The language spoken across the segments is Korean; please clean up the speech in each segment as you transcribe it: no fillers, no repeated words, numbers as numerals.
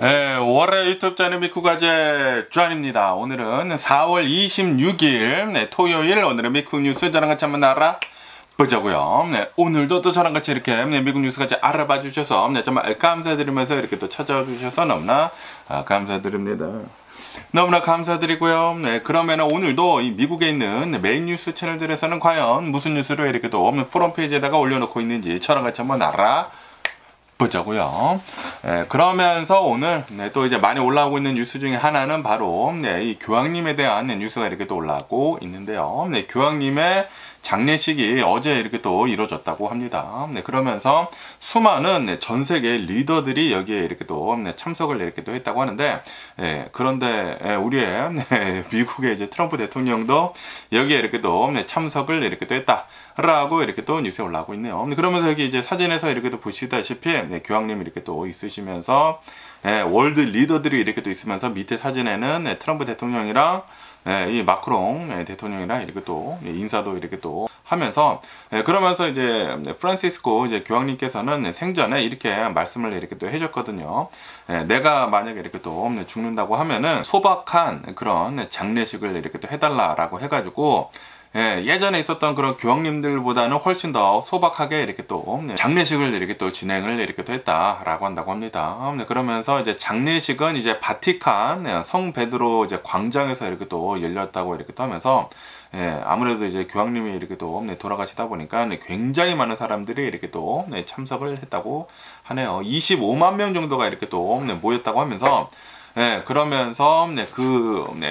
네, 월요일 유튜브 채널 미쿠가제 쭈안입니다. 오늘은 4월 26일 토요일, 오늘의 미국 뉴스 저랑 같이 한번 알아보자고요. 네, 오늘도 또 저랑 같이 이렇게 미국 뉴스 같이 알아봐 주셔서 정말 감사드리면서 이렇게 또 찾아와 주셔서 너무나 감사드립니다. 너무나 감사드리고요. 네, 그러면 오늘도 이 미국에 있는 메인 뉴스 채널들에서는 과연 무슨 뉴스를 이렇게 또 프론페이지에다가 올려놓고 있는지 저랑 같이 한번 보자고요. 네, 그러면서 오늘 또 이제 많이 올라오고 있는 뉴스 중에 하나는 바로 이 교황님에 대한 뉴스가 이렇게 또 올라오고 있는데요. 네, 교황님의 장례식이 어제 이렇게 또 이루어졌다고 합니다. 네, 그러면서 수많은 전 세계 리더들이 여기에 이렇게 또 참석을 이렇게 또 했다고 하는데, 그런데 우리의 미국의 이제 트럼프 대통령도 여기에 이렇게 또 참석을 이렇게 또 했다라고 이렇게 또 뉴스에 올라오고 있네요. 그러면서 여기 이제 사진에서 이렇게 또 보시다시피 교황님 이렇게 또 있으시면서 월드 리더들이 이렇게 또 있으면서 밑에 사진에는 트럼프 대통령이랑 이 마크롱 대통령이랑 이렇게 또 인사도 이렇게 또 하면서 그러면서 이제 프란시스코 이제 교황님께서는 생전에 이렇게 말씀을 이렇게 또 해줬거든요. 내가 만약에 이렇게 또 죽는다고 하면은 소박한 그런 장례식을 이렇게 또 해달라라고 해가지고 예전에 있었던 그런 교황님들보다는 훨씬 더 소박하게 이렇게 또 장례식을 이렇게 또 진행을 이렇게 또 했다라고 한다고 합니다. 그러면서 이제 장례식은 이제 바티칸 성 베드로 이제 광장에서 이렇게 또 열렸다고 이렇게 또 하면서 아무래도 이제 교황님이 이렇게 또 돌아가시다 보니까 굉장히 많은 사람들이 이렇게 또 참석을 했다고 하네요. 25만 명 정도가 이렇게 또 모였다고 하면서 그러면서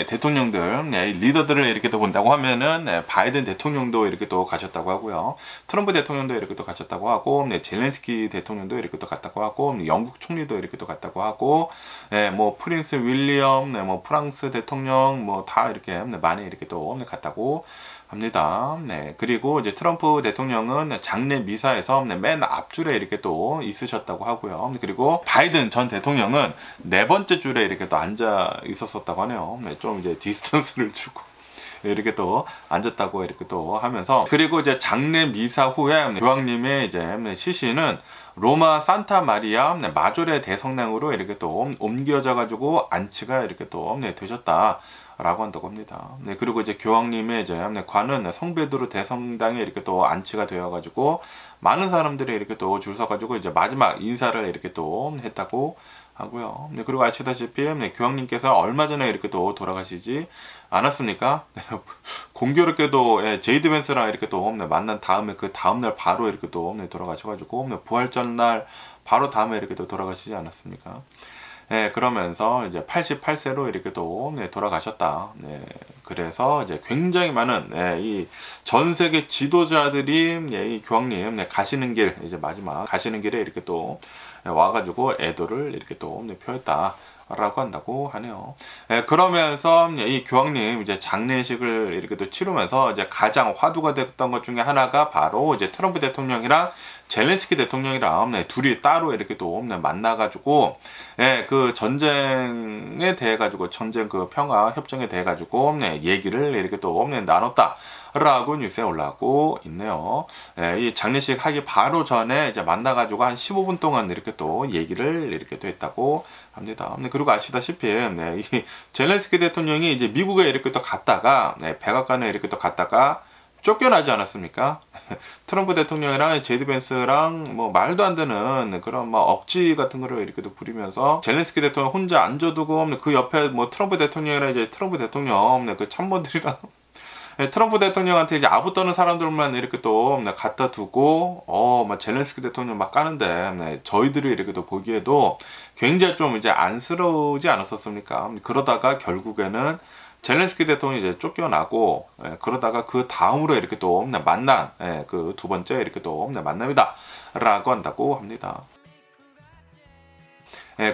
대통령들 리더들을 이렇게 또 본다고 하면은 바이든 대통령도 이렇게 또 가셨다고 하고요. 트럼프 대통령도 이렇게 또 가셨다고 하고 젤렌스키 대통령도 이렇게 또 갔다고 하고 영국 총리도 이렇게 또 갔다고 하고 뭐 프린스 윌리엄 뭐 프랑스 대통령 뭐 다 이렇게 많이 이렇게 또 갔다고 합니다. 그리고 이제 트럼프 대통령은 장례 미사에서 맨 앞줄에 이렇게 또 있으셨다고 하고요. 그리고 바이든 전 대통령은 네 번째 줄에 이렇게 또 앉아 있었었다고 하네요. 좀 이제 디스턴스를 주고 이렇게 또 앉았다고 이렇게 또 하면서, 그리고 이제 장례 미사 후에 교황님의 이제 시신은 로마 산타 마리아 마조레 대성당으로 이렇게 또 옮겨져 가지고 안치가 이렇게 또 되셨다 라고 한다고 합니다. 그리고 이제 교황님의 이제 관은 성베드로 대성당에 이렇게 또 안치가 되어 가지고 많은 사람들이 이렇게 또 줄 서 가지고 이제 마지막 인사를 이렇게 또 했다고 하고요. 그리고 아시다시피 교황님께서 얼마 전에 이렇게 또 돌아가시지 않았습니까? 공교롭게도 제이드 벤스랑 이렇게 또 만난 다음에 그 다음날 바로 이렇게 또 돌아가셔가지고 부활절 날 바로 다음에 이렇게 또 돌아가시지 않았습니까? 그러면서 이제 88세로 이렇게 또 돌아가셨다. 그래서 이제 굉장히 많은 이 전 세계 지도자들이 이 교황님 가시는 길, 이제 마지막 가시는 길에 이렇게 또 와가지고 애도를 이렇게 또 표했다 라고 한다고 하네요. 그러면서 이 교황님 이제 장례식을 이렇게 또 치르면서 이제 가장 화두가 됐던 것 중에 하나가 바로 이제 트럼프 대통령이랑 젤렌스키 대통령이랑 둘이 따로 이렇게 또 만나가지고 그 전쟁에 대해 가지고 전쟁 그 평화 협정에 대해 가지고 얘기를 이렇게 또 나눴다 라고 뉴스에 올라오고 있네요. 이 장례식 하기 바로 전에 이제 만나가지고 한 15분 동안 이렇게 또 얘기를 이렇게 또 했다고 합니다. 그리고 아시다시피 이 젤렌스키 대통령이 이제 미국에 이렇게 또 갔다가 백악관에 이렇게 또 갔다가 쫓겨나지 않았습니까? 트럼프 대통령이랑 제이드 벤스랑 뭐 말도 안 되는 그런 막 억지 같은 거를 이렇게 또 부리면서 젤렌스키 대통령 혼자 앉아두고 그 옆에 뭐 트럼프 대통령이랑 이제 트럼프 대통령 그 참모들이랑 트럼프 대통령한테 이제 아부 떠는 사람들만 이렇게 또 갖다 두고 막 젤렌스키 대통령 막 까는데 저희들이 이렇게 또 보기에도 굉장히 좀 이제 안쓰러우지 않았었습니까? 그러다가 결국에는 젤렌스키 대통령이 이제 쫓겨나고 그러다가 그 다음으로 이렇게 또 만난 그 두 번째 이렇게 또 만남이다 라고 한다고 합니다.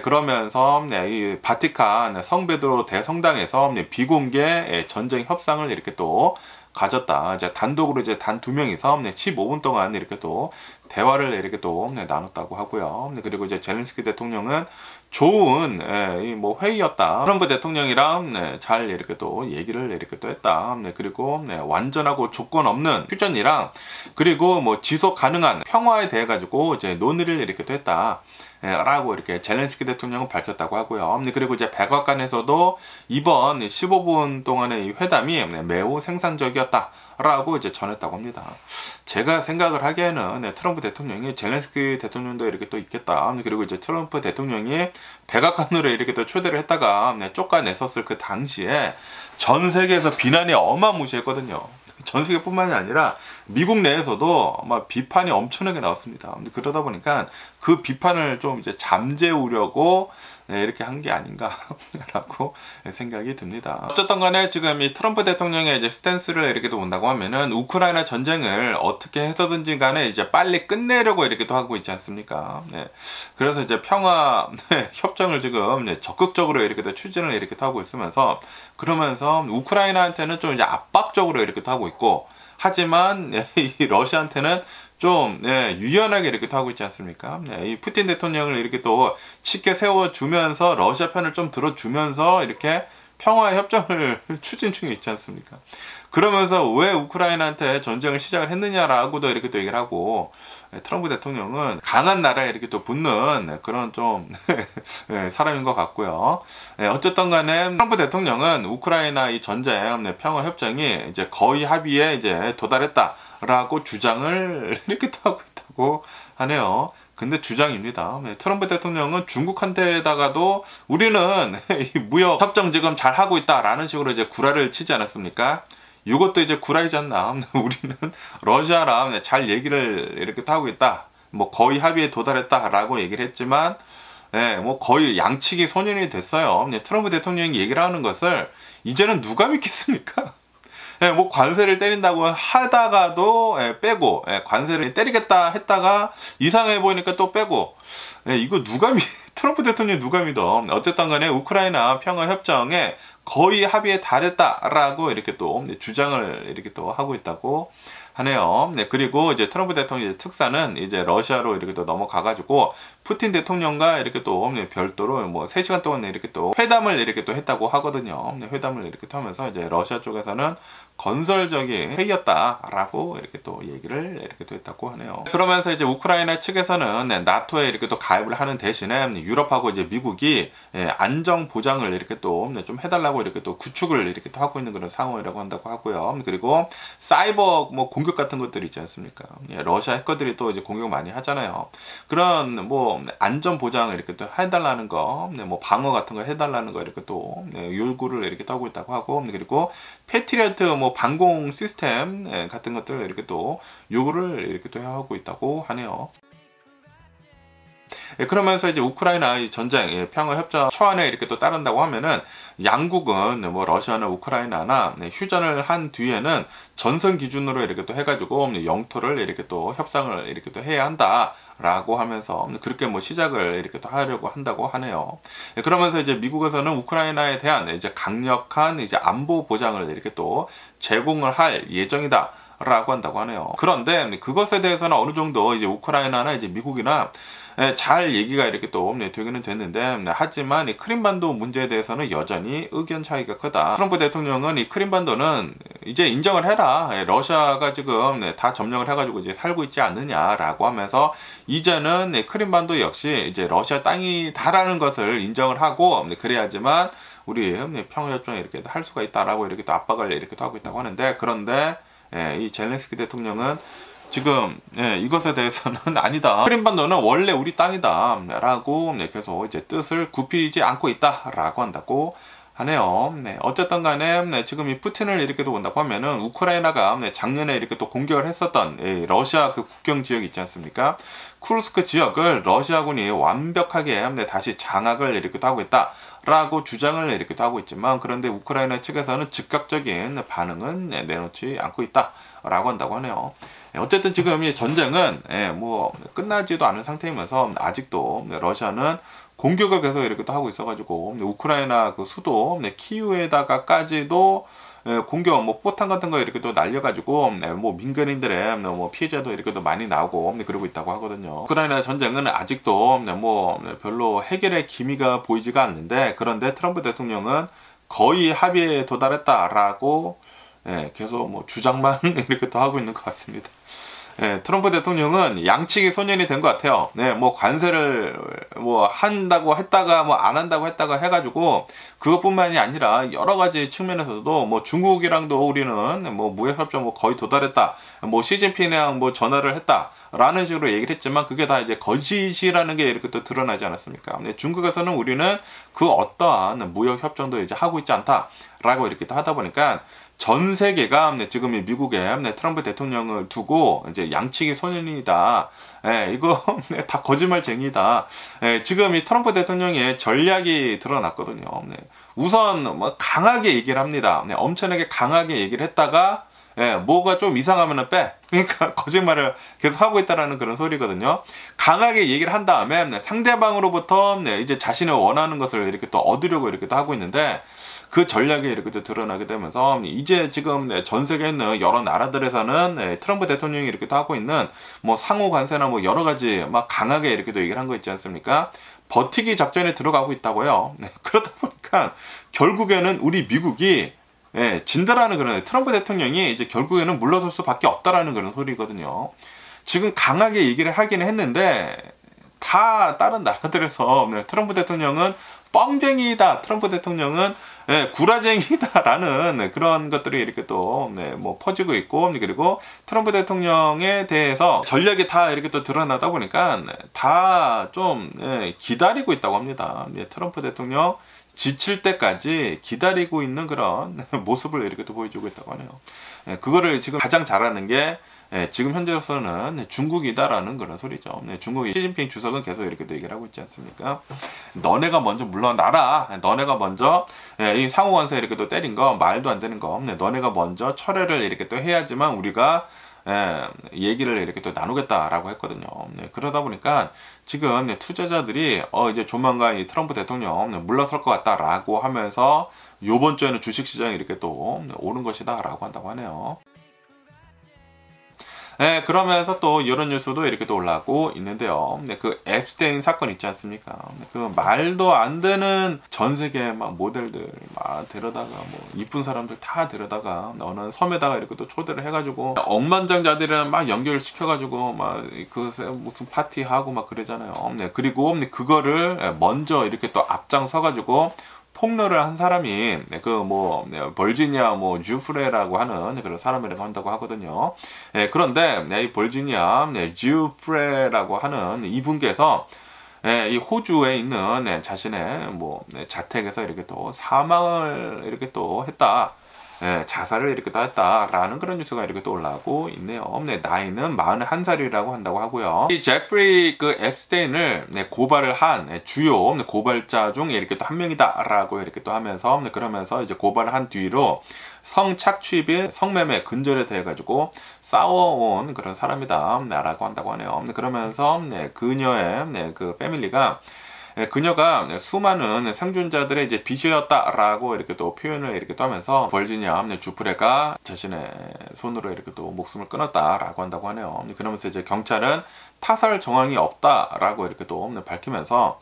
그러면서 이 바티칸 성베드로 대성당에서 비공개 전쟁 협상을 이렇게 또 가졌다. 이제 단독으로 이제 단 2명이서 15분 동안 이렇게 또 대화를 이렇게 또 나눴다고 하고요. 그리고 이제 젤렌스키 대통령은 좋은 뭐 회의였다. 트럼프 대통령이랑 잘 이렇게 또 얘기를 이렇게 또 했다. 그리고 완전하고 조건 없는 휴전이랑 그리고 뭐 지속 가능한 평화에 대해 가지고 이제 논의를 이렇게 또 했다. 라고 이렇게 젤렌스키 대통령은 밝혔다고 하고요. 그리고 이제 백악관에서도 이번 15분 동안의 이 회담이 매우 생산적이었다 라고 이제 전했다고 합니다. 제가 생각을 하기에는 트럼프 대통령이 젤렌스키 대통령도 이렇게 또 있겠다. 그리고 이제 트럼프 대통령이 백악관으로 이렇게 또 초대를 했다가 쫓아냈었을 그 당시에 전 세계에서 비난이 어마무시했거든요. 전 세계뿐만이 아니라 미국 내에서도 아마 비판이 엄청나게 나왔습니다. 그러다 보니까 그 비판을 좀 이제 잠재우려고 이렇게 한 게 아닌가라고 생각이 듭니다. 어쨌든 간에 지금 이 트럼프 대통령의 이제 스탠스를 이렇게 또 본다고 하면은 우크라이나 전쟁을 어떻게 해서든지 간에 이제 빨리 끝내려고 이렇게 또 하고 있지 않습니까? 그래서 이제 평화 협정을 지금 적극적으로 이렇게 또 추진을 이렇게 또 하고 있으면서 그러면서 우크라이나한테는 좀 이제 압박적으로 이렇게 또 하고 있고 하지만 이 러시아한테는 좀 유연하게 이렇게 하고 있지 않습니까? 이 푸틴 대통령을 이렇게 또 쉽게 세워주면서 러시아 편을 좀 들어주면서 이렇게 평화 협정을 추진 중에 있지 않습니까? 그러면서 왜 우크라이나한테 전쟁을 시작을 했느냐라고도 이렇게 또 얘기를 하고 트럼프 대통령은 강한 나라에 이렇게 또 붙는 그런 좀 사람인 것 같고요. 어쨌든 간에 트럼프 대통령은 우크라이나 이 전쟁 평화 협정이 이제 거의 합의에 이제 도달했다라고 주장을 이렇게 또 하고 있다고 하네요. 근데 주장입니다. 트럼프 대통령은 중국한테다가도 우리는 이 무역 협정 지금 잘 하고 있다라는 식으로 이제 구라를 치지 않았습니까? 이것도 이제 구라이지 않나. 우리는 러시아랑 잘 얘기를 이렇게 하고 있다. 뭐 거의 합의에 도달했다라고 얘기를 했지만, 뭐 거의 양측이 소년이 됐어요. 트럼프 대통령이 얘기를 하는 것을 이제는 누가 믿겠습니까? 뭐 관세를 때린다고 하다가도 빼고 관세를 때리겠다 했다가 이상해 보이니까 또 빼고 이거 트럼프 대통령이 누가 믿어? 어쨌든 간에 우크라이나 평화협정에 거의 합의에 달했다라고 이렇게 또 주장을 이렇게 또 하고 있다고 하네요. 그리고 이제 트럼프 대통령의 특사는 이제 러시아로 이렇게 또 넘어가가지고 푸틴 대통령과 이렇게 또 별도로 뭐 3시간 동안 이렇게 또 회담을 이렇게 또 했다고 하거든요. 회담을 이렇게 또 하면서 이제 러시아 쪽에서는 건설적인 회의였다라고 이렇게 또 얘기를 이렇게 또 했다고 하네요. 그러면서 이제 우크라이나 측에서는 나토에 이렇게 또 가입을 하는 대신에 유럽하고 이제 미국이 안정 보장을 이렇게 또 좀 해달라고 이렇게 또 구축을 이렇게 또 하고 있는 그런 상황이라고 한다고 하고요. 그리고 사이버 뭐 공격 같은 것들이 있지 않습니까? 러시아 해커들이 또 이제 공격 많이 하잖아요. 그런 뭐 안전 보장을 이렇게 또 해달라는 거, 뭐 방어 같은 거 해달라는 거 이렇게 또 요구를 이렇게 또 하고 있다고 하고, 그리고 패트리어트 뭐 방공 시스템 같은 것들 이렇게 또 요구를 이렇게 또 하고 있다고 하네요. 그러면서 이제 우크라이나 전쟁 평화협정 초안에 이렇게 또 따른다고 하면은 양국은 뭐 러시아나 우크라이나나 휴전을 한 뒤에는 전선 기준으로 이렇게 또 해가지고 영토를 이렇게 또 협상을 이렇게 또 해야 한다라고 하면서 그렇게 뭐 시작을 이렇게 또 하려고 한다고 하네요. 그러면서 이제 미국에서는 우크라이나에 대한 이제 강력한 이제 안보 보장을 이렇게 또 제공을 할 예정이다. 라고 한다고 하네요. 그런데 그것에 대해서는 어느 정도 이제 우크라이나나 이제 미국이나 잘 얘기가 이렇게 또 되기는 됐는데, 하지만 이 크림반도 문제에 대해서는 여전히 의견 차이가 크다. 트럼프 대통령은 이 크림반도는 이제 인정을 해라. 러시아가 지금 다 점령을 해가지고 이제 살고 있지 않느냐라고 하면서 이제는 크림반도 역시 이제 러시아 땅이다라는 것을 인정을 하고 그래야지만 우리 평화협정에 이렇게 할 수가 있다라고 이렇게 또 압박을 이렇게 또 하고 있다고 하는데, 그런데 이 젤렌스키 대통령은 지금 이것에 대해서는 아니다. 크림반도는 원래 우리 땅이다 라고 계속 이제 뜻을 굽히지 않고 있다 라고 한다고 하네요. 어쨌든 간에 지금 이 푸틴을 이렇게 또 본다고 하면은 우크라이나가 작년에 이렇게 또 공격을 했었던 러시아 그 국경 지역 있지 않습니까? 쿠르스크 지역을 러시아군이 완벽하게 다시 장악을 이렇게 또 하고 있다 라고 주장을 이렇게 또 하고 있지만, 그런데 우크라이나 측에서는 즉각적인 반응은 내놓지 않고 있다 라고 한다고 하네요. 어쨌든 지금 이 전쟁은 뭐 끝나지도 않은 상태이면서 아직도 러시아는 공격을 계속 이렇게 또 하고 있어가지고 우크라이나 그 수도 키이우에다가까지도 공격, 뭐 포탄 같은 거 이렇게 또 날려가지고 뭐 민간인들의 뭐 피해자도 이렇게 또 많이 나오고 그러고 있다고 하거든요. 우크라이나 전쟁은 아직도 뭐 별로 해결의 기미가 보이지가 않는데, 그런데 트럼프 대통령은 거의 합의에 도달했다라고 계속 뭐 주장만 이렇게 또 하고 있는 것 같습니다. 트럼프 대통령은 양측이 소년이 된 것 같아요. 뭐 관세를 뭐 한다고 했다가 뭐 안 한다고 했다가 해가지고 그것뿐만이 아니라 여러 가지 측면에서도 뭐 중국이랑도 우리는 뭐 무역협정 뭐 거의 도달했다. 뭐 시진핑이랑 뭐 전화를 했다라는 식으로 얘기를 했지만 그게 다 이제 거짓이라는 게 이렇게 또 드러나지 않았습니까? 중국에서는 우리는 그 어떠한 무역협정도 이제 하고 있지 않다라고 이렇게 또 하다 보니까 전 세계가 지금 이 미국의 트럼프 대통령을 두고 이제 양측이 소년이다. 이거 다 거짓말쟁이다. 지금 이 트럼프 대통령의 전략이 드러났거든요. 우선 뭐 강하게 얘기를 합니다. 엄청나게 강하게 얘기를 했다가 뭐가 좀 이상하면은 빼. 그러니까 거짓말을 계속 하고 있다라는 그런 소리거든요. 강하게 얘기를 한 다음에 상대방으로부터 이제 자신이 원하는 것을 이렇게 또 얻으려고 이렇게 또 하고 있는데, 그 전략이 이렇게 또 드러나게 되면서 이제 지금 전 세계에 있는 여러 나라들에서는 트럼프 대통령이 이렇게 또 하고 있는 뭐 상호 관세나 뭐 여러 가지 막 강하게 이렇게 또 얘기를 한 거 있지 않습니까? 버티기 작전에 들어가고 있다고요. 그러다 보니까 결국에는 우리 미국이 진다라는 그런, 트럼프 대통령이 이제 결국에는 물러설 수밖에 없다라는 그런 소리거든요. 지금 강하게 얘기를 하긴 했는데 다 다른 나라들에서 트럼프 대통령은 뻥쟁이다, 트럼프 대통령은 구라쟁이다라는 그런 것들이 이렇게 또 뭐 퍼지고 있고, 그리고 트럼프 대통령에 대해서 전략이 다 이렇게 또 드러나다 보니까 다 좀 기다리고 있다고 합니다. 트럼프 대통령 지칠 때까지 기다리고 있는 그런 모습을 이렇게 또 보여주고 있다고 하네요. 그거를 지금 가장 잘하는 게 지금 현재로서는 중국이다라는 그런 소리죠. 중국이 시진핑 주석은 계속 이렇게 또 얘기를 하고 있지 않습니까? 너네가 먼저 물러나라. 너네가 먼저 이 상호관세 이렇게 또 때린 거 말도 안 되는 거. 너네가 먼저 철회를 이렇게 또 해야지만 우리가 얘기를 이렇게 또 나누겠다라고 했거든요. 그러다 보니까 지금 투자자들이 이제 조만간 이 트럼프 대통령 물러설 것 같다라고 하면서 요번 주에는 주식시장이 이렇게 또 오른 것이다라고 한다고 하네요. 그러면서 또 이런 뉴스도 이렇게 또 올라오고 있는데요. 그 앱스테인 사건 있지 않습니까? 그 말도 안 되는 전 세계 막 모델들 막 데려다가 뭐 이쁜 사람들 다 데려다가 어느 섬에다가 이렇게 또 초대를 해가지고 억만장자들이랑 막 연결시켜가지고 막 그 무슨 파티하고 막 그러잖아요. 그리고 그거를 먼저 이렇게 또 앞장서가지고 폭로를 한 사람이 버지니아 주프레라고 하는 그런 사람이라고 한다고 하거든요. 그런데 이 버지니아 주프레라고 하는 이분께서 이 호주에 있는 자신의 자택에서 이렇게 또 사망을 이렇게 또 했다. 자살을 이렇게 또 했다라는 그런 뉴스가 이렇게 또 올라오고 있네요. 나이는 41살이라고 한다고 하고요. 이 제프리 그 앱스테인을 고발을 한 주요 고발자 중에 이렇게 또 한 명이다라고 이렇게 또 하면서 그러면서 이제 고발을 한 뒤로 성착취비, 성매매 근절에 대해 가지고 싸워온 그런 사람이다라고 한다고 하네요. 그러면서 그녀의 그 패밀리가 그녀가 수많은 생존자들의 이제 빚이었다라고 이렇게 또 표현을 이렇게 또 하면서 버지니아 주프레가 자신의 손으로 이렇게 또 목숨을 끊었다라고 한다고 하네요. 그러면서 이제 경찰은 타살 정황이 없다라고 이렇게 또 밝히면서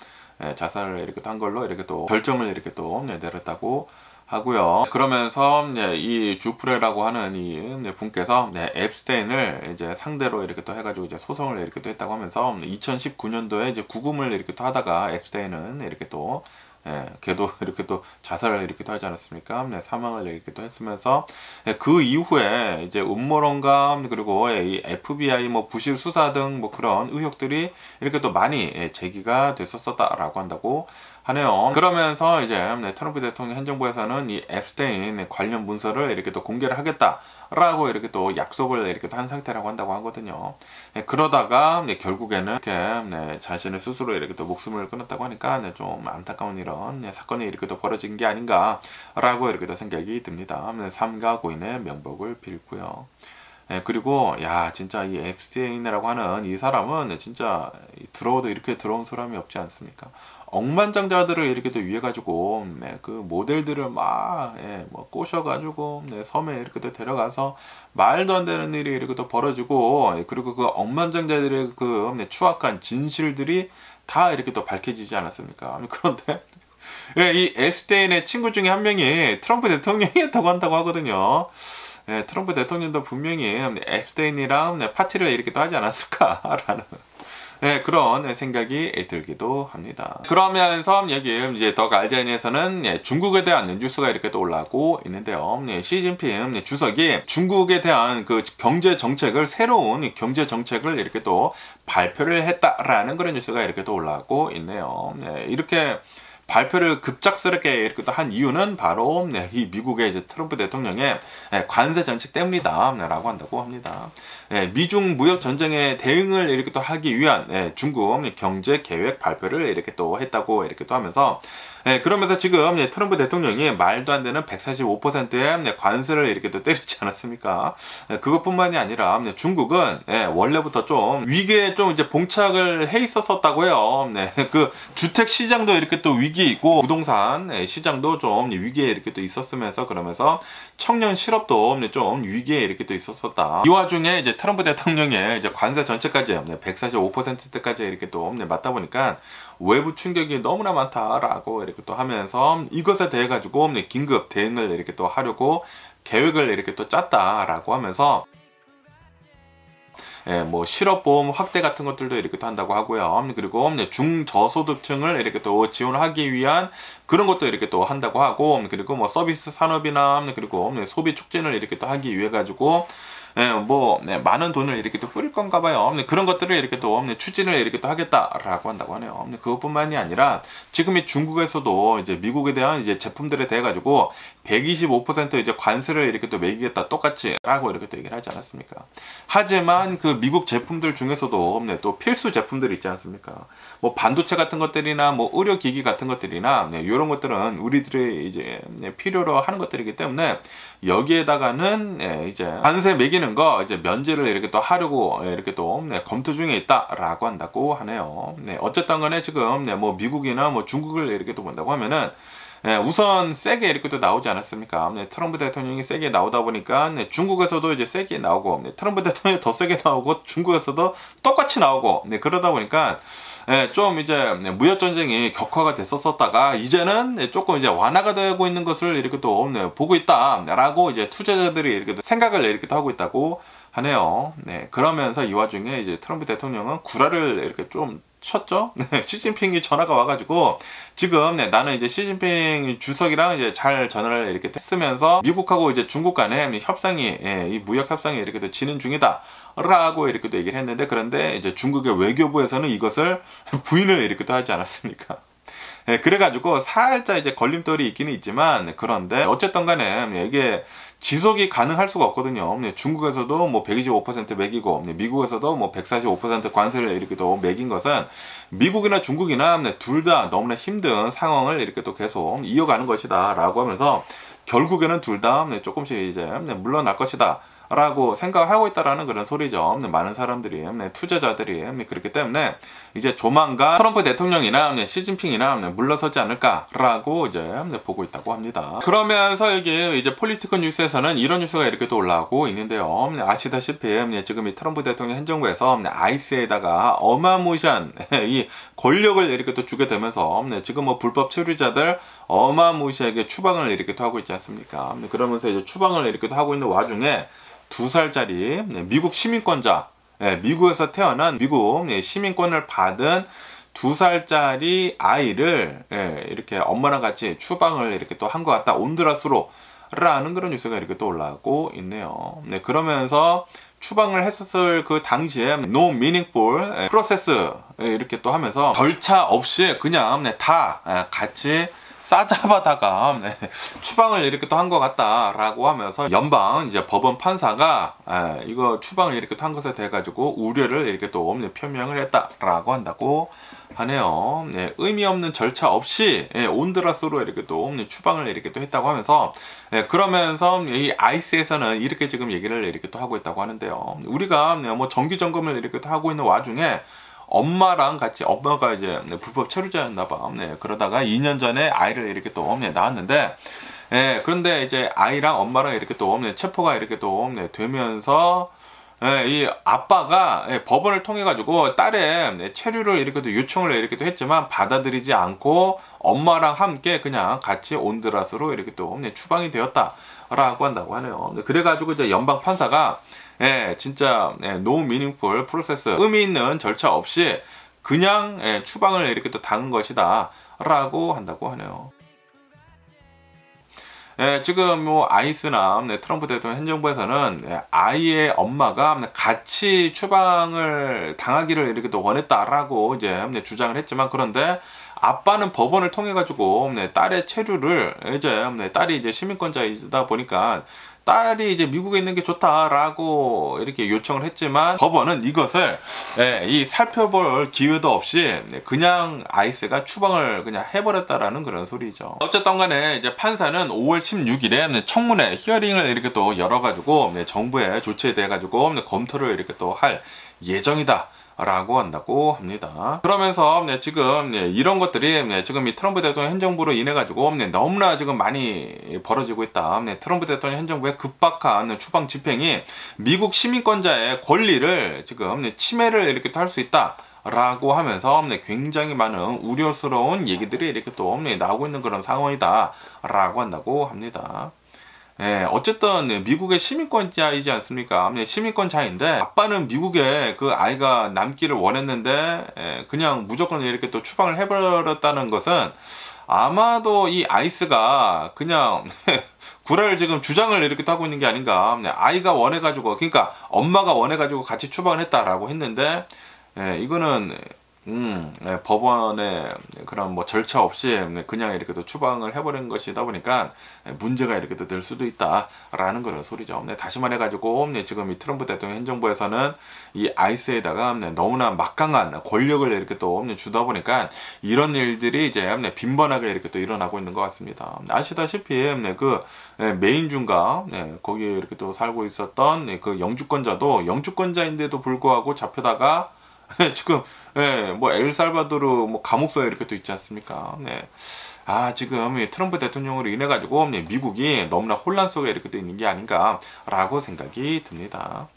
자살을 이렇게 또 한 걸로 이렇게 또 결정을 이렇게 또 내렸다고 하고요. 그러면서 이 주프레라고 하는 이 분께서 앱스테인을 이제 상대로 이렇게 또 해가지고 이제 소송을 이렇게 또 했다고 하면서 2019년도에 이제 구금을 이렇게 또 하다가 앱스테인은 이렇게 또 걔도 이렇게 또 자살을 이렇게 또 하지 않았습니까? 사망을 이렇게 또 했으면서 그 이후에 이제 음모론과 그리고 이 FBI 부실 수사 등 그런 의혹들이 이렇게 또 많이 제기가 됐었다라고 한다고 하네요. 그러면서 이제 트럼프 대통령 행정부에서는 이 앱스테인 관련 문서를 이렇게 또 공개를 하겠다라고 이렇게 또 약속을 이렇게 또 한 상태라고 한다고 하거든요. 그러다가 결국에는 이렇게 자신의 스스로 이렇게 또 목숨을 끊었다고 하니까 좀 안타까운 이런 사건이 이렇게 또 벌어진 게 아닌가라고 이렇게 또 생각이 듭니다. 삼가 고인의 명복을 빌고요. 그리고 진짜 이 앱스테인이라고 하는 이 사람은 진짜 들어오도 이렇게 들어온 사람이 없지 않습니까? 억만장자들을 이렇게 또 위해 가지고 그 모델들을 막 뭐 꼬셔가지고 섬에 이렇게 또 데려가서 말도 안 되는 일이 이렇게 또 벌어지고, 그리고 그 억만장자들의 그 추악한 진실들이 다 이렇게 또 밝혀지지 않았습니까? 그런데 이 앱스테인의 친구 중에 한 명이 트럼프 대통령이었다고 한다고 하거든요. 트럼프 대통령도 분명히 앱스테인이랑 파티를 이렇게 또 하지 않았을까라는 그런 생각이 들기도 합니다. 그러면서 여기 이제 더 가디언에서는 중국에 대한 뉴스가 이렇게 또 올라오고 있는데요. 시진핑 주석이 중국에 대한 그 경제 정책을, 새로운 경제 정책을 이렇게 또 발표를 했다라는 그런 뉴스가 이렇게 또 올라오고 있네요. 이렇게 발표를 급작스럽게 이렇게 또 한 이유는 바로 이 미국의 이제 트럼프 대통령의 관세 정책 때문이다 라고 한다고 합니다. 미중 무역 전쟁에 대응을 이렇게 또 하기 위한 중국 경제 계획 발표를 이렇게 또 했다고 이렇게 또 하면서, 그러면서 지금 트럼프 대통령이 말도 안 되는 145%의 관세를 이렇게 또 때리지 않았습니까? 그것뿐만이 아니라 중국은 원래부터 좀 위기에 좀 이제 봉착을 해 있었다고 해요. 그 주택 시장도 이렇게 또 위기에 있고, 부동산 시장도 좀 위기에 이렇게 또 있었으면서, 그러면서 청년 실업도 좀 위기에 이렇게 또 있었었다. 이 와중에 이제 트럼프 대통령의 이제 관세 전체까지 145%대까지 이렇게 또 맞다 보니까 외부 충격이 너무나 많다라고 이렇게 또 하면서, 이것에 대해 가지고 긴급 대응을 이렇게 또 하려고 계획을 이렇게 또 짰다라고 하면서, 뭐 실업보험 확대 같은 것들도 이렇게 또 한다고 하고요. 그리고 중저소득층을 이렇게 또 지원하기 위한 그런 것도 이렇게 또 한다고 하고, 그리고 뭐 서비스 산업이나 그리고 소비 촉진을 이렇게 또 하기 위해 가지고 많은 돈을 이렇게 또 뿌릴 건가 봐요. 그런 것들을 이렇게 또 추진을 이렇게 또 하겠다라고 한다고 하네요. 그것뿐만이 아니라 지금 이 중국에서도 이제 미국에 대한 이제 제품들에 대해 가지고 125% 이제 관세를 이렇게 또 매기겠다, 똑같이 라고 이렇게 또 얘기를 하지 않았습니까? 하지만 그 미국 제품들 중에서도 또 필수 제품들이 있지 않습니까? 뭐 반도체 같은 것들이나 뭐 의료기기 같은 것들이나 이런 것들은 우리들이 이제 필요로 하는 것들이기 때문에, 여기에다가는 이제 관세 매기는 거 이제 면제를 이렇게 또 하려고 이렇게 또 검토 중에 있다라고 한다고 하네요. 어쨌든 간에 지금 뭐 미국이나 뭐 중국을 이렇게 또 본다고 하면은, 우선 세게 이렇게 또 나오지 않았습니까? 트럼프 대통령이 세게 나오다 보니까 중국에서도 이제 세게 나오고, 트럼프 대통령이 더 세게 나오고, 중국에서도 똑같이 나오고, 그러다 보니까 좀 이제 무역 전쟁이 격화가 됐었다가 이제는 조금 이제 완화가 되고 있는 것을 이렇게 또 보고 있다라고 이제 투자자들이 이렇게 생각을 이렇게 또 하고 있다고 하네요. 그러면서 이 와중에 이제 트럼프 대통령은 구라를 이렇게 좀 쳤죠. 시진핑이 전화가 와가지고, 지금 나는 이제 시진핑 주석이랑 이제 잘 전화를 이렇게 했으면서 미국하고 이제 중국 간에 협상이, 이 무역 협상이 이렇게 또 진행 중이다 라고 이렇게 또 얘기를 했는데, 그런데 이제 중국의 외교부에서는 이것을 부인을 이렇게 또 하지 않았습니까? 그래가지고 살짝 이제 걸림돌이 있기는 있지만, 그런데 어쨌든 간에 이게 지속이 가능할 수가 없거든요. 중국에서도 뭐 125% 매기고, 미국에서도 뭐 145% 관세를 이렇게 또 매긴 것은 미국이나 중국이나 둘 다 너무나 힘든 상황을 이렇게 또 계속 이어가는 것이다 라고 하면서, 결국에는 둘 다 조금씩 이제 물러날 것이다 라고 생각하고 있다라는 그런 소리죠. 많은 사람들이, 투자자들이 그렇기 때문에 이제 조만간 트럼프 대통령이나 시진핑이나 물러서지 않을까라고 이제 보고 있다고 합니다. 그러면서 여기 이제 폴리티컬 뉴스에서는 이런 뉴스가 이렇게 또 올라오고 있는데요. 아시다시피 지금 이 트럼프 대통령 행정부에서 아이스에다가 어마무시한 이 권력을 이렇게 또 주게 되면서 지금 뭐 불법 체류자들 어마무시하게 추방을 이렇게 또 하고 있지 않습니까? 그러면서 이제 추방을 이렇게 또 하고 있는 와중에 2살짜리 미국 시민권자, 미국에서 태어난 미국 시민권을 받은 2살짜리 아이를 이렇게 엄마랑 같이 추방을 이렇게 또 한 것 같다, 온두라스로 라는 그런 뉴스가 이렇게 또 올라오고 있네요. 그러면서 추방을 했었을 그 당시에 no meaningful process 이렇게 또 하면서 절차 없이 그냥 다 같이 싸잡아다가 추방을 이렇게 또 한 것 같다라고 하면서, 연방 이제 법원 판사가 이거 추방을 이렇게 또 한 것에 대해 가지고 우려를 이렇게 또 표명을 했다라고 한다고 하네요. 의미 없는 절차 없이 온두라스로 이렇게 또 추방을 이렇게 또 했다고 하면서, 그러면서 이 아이스에서는 이렇게 지금 얘기를 이렇게 또 하고 있다고 하는데요. 우리가 뭐 정기 점검을 이렇게 또 하고 있는 와중에 엄마랑 같이 엄마가 이제 불법 체류자였나봐. 그러다가 2년 전에 아이를 이렇게 또 낳았는데 그런데 이제 아이랑 엄마랑 이렇게 또 체포가 이렇게 또 되면서 이 아빠가 법원을 통해 가지고 딸의 체류를 이렇게 또 요청을 이렇게 또 했지만 받아들이지 않고 엄마랑 함께 그냥 같이 온두라스로 이렇게 또 추방이 되었다라고 한다고 하네요. 그래 가지고 이제 연방 판사가 진짜 no meaningful process, 의미 있는 절차 없이 그냥 추방을 이렇게 또 당한 것이다 라고 한다고 하네요. 지금 뭐 아이스나 트럼프 대통령 행정부에서는 아이의 엄마가 같이 추방을 당하기를 이렇게 또 원했다라고 이제 주장을 했지만, 그런데 아빠는 법원을 통해 가지고 딸의 체류를 이제 딸이 이제 시민권자이다 보니까 딸이 이제 미국에 있는 게 좋다라고 이렇게 요청을 했지만, 법원은 이것을 이 살펴볼 기회도 없이 그냥 아이스가 추방을 그냥 해버렸다라는 그런 소리죠. 어쨌든 간에 이제 판사는 5월 16일에 청문회 히어링을 이렇게 또 열어가지고 정부의 조치에 대해 가지고 검토를 이렇게 또 할 예정이다 라고 한다고 합니다. 그러면서 지금 이런 것들이 지금 이 트럼프 대통령 행정부로 인해 가지고 너무나 지금 많이 벌어지고 있다. 트럼프 대통령 행정부의 급박한 추방 집행이 미국 시민권자의 권리를 지금 침해를 이렇게 할 수 있다 라고 하면서 굉장히 많은 우려스러운 얘기들이 이렇게 또 나오고 있는 그런 상황이다 라고 한다고 합니다. 어쨌든 미국의 시민권자이지 않습니까? 시민권자인데 아빠는 미국에 그 아이가 남기를 원했는데 그냥 무조건 이렇게 또 추방을 해버렸다는 것은 아마도 이 아이스가 그냥 구라를 지금 주장을 이렇게 또 하고 있는 게 아닌가. 아이가 원해가지고, 그러니까 엄마가 원해가지고 같이 추방을 했다라고 했는데 이거는 법원의 그런 뭐 절차 없이 그냥 이렇게 또 추방을 해버린 것이다 보니까 문제가 이렇게 또 될 수도 있다라는 그런 소리죠. 다시 말해가지고 지금 이 트럼프 대통령 행정부에서는 이 아이스에다가 너무나 막강한 권력을 이렇게 또 주다 보니까 이런 일들이 이제 빈번하게 이렇게 또 일어나고 있는 것 같습니다. 아시다시피 그 메인주인가 거기에 이렇게 또 살고 있었던 그 영주권자도 영주권자인데도 불구하고 잡혀다가 지금 뭐 엘살바도르 뭐 감옥소에 이렇게 또 있지 않습니까? 지금 이 트럼프 대통령으로 인해 가지고 미국이 너무나 혼란 속에 이렇게 또 있는 게 아닌가라고 생각이 듭니다.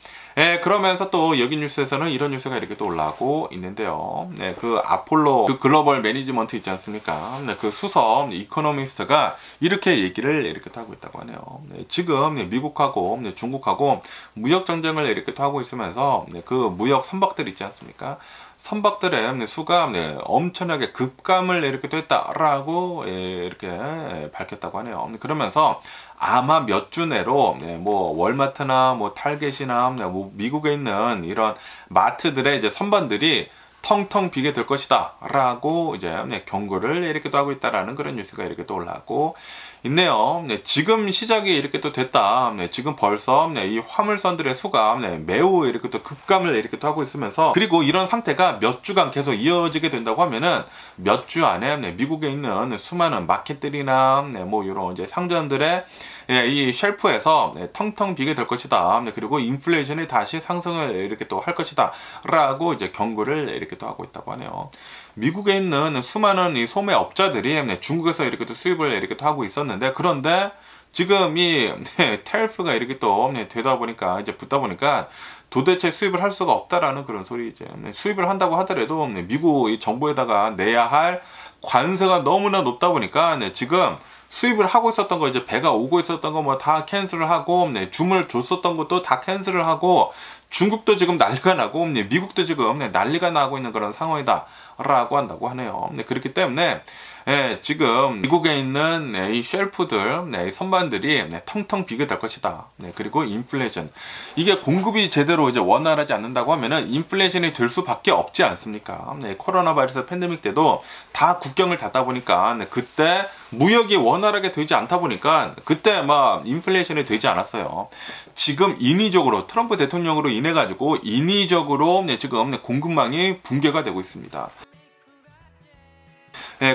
그러면서 또 여기 뉴스에서는 이런 뉴스가 이렇게 또 올라오고 있는데요. 그 아폴로 그 글로벌 매니지먼트 있지 않습니까? 그 수석 이코노미스트가 이렇게 얘기를 이렇게 또 하고 있다고 하네요. 지금 미국하고 중국하고 무역 전쟁을 이렇게 또 하고 있으면서 그 무역 선박들 있지 않습니까? 선박들의 수가 엄청나게 급감을 이렇게 또 했다라고 이렇게 밝혔다고 하네요. 그러면서 아마 몇 주 내로 뭐 월마트나 뭐 타겟이나 뭐 미국에 있는 이런 마트들의 이제 선반들이 텅텅 비게 될 것이다 라고 이제 경고를 이렇게 또 하고 있다라는 그런 뉴스가 이렇게 또 올라오고 있네요. 지금 시작이 이렇게 또 됐다. 지금 벌써 이 화물선들의 수가 매우 이렇게 또 급감을 이렇게 또 하고 있으면서, 그리고 이런 상태가 몇 주간 계속 이어지게 된다고 하면은 몇 주 안에 미국에 있는 수많은 마켓들이나 뭐 이런 이제 상점들의 이 쉘프에서 텅텅 비게 될 것이다. 그리고 인플레이션이 다시 상승을 이렇게 또 할 것이다 라고 이제 경고를 이렇게 또 하고 있다고 하네요. 미국에 있는 수많은 이 소매업자들이 중국에서 이렇게 또 수입을 이렇게 또 하고 있었는데, 그런데 지금 이 테리프가 이렇게 또 되다 보니까 이제 붙다 보니까 도대체 수입을 할 수가 없다라는 그런 소리죠. 수입을 한다고 하더라도 미국 이 정부에다가 내야 할 관세가 너무나 높다 보니까 지금 수입을 하고 있었던 거, 이제 배가 오고 있었던 거 뭐 다 캔슬을 하고, 주문을 줬었던 것도 다 캔슬을 하고, 중국도 지금 난리가 나고, 미국도 지금 난리가 나고 있는 그런 상황이다 라고 한다고 하네요. 그렇기 때문에 지금 미국에 있는 이 쉘프들, 이 선반들이 텅텅 비게 될 것이다. 그리고 인플레이션, 이게 공급이 제대로 이제 원활하지 않는다고 하면은 인플레이션이 될 수밖에 없지 않습니까? 코로나 바이러스 팬데믹 때도 다 국경을 닫다 보니까 그때 무역이 원활하게 되지 않다 보니까 그때 막 인플레이션이 되지 않았어요. 지금 인위적으로 트럼프 대통령으로 인해 가지고 인위적으로 지금 공급망이 붕괴가 되고 있습니다.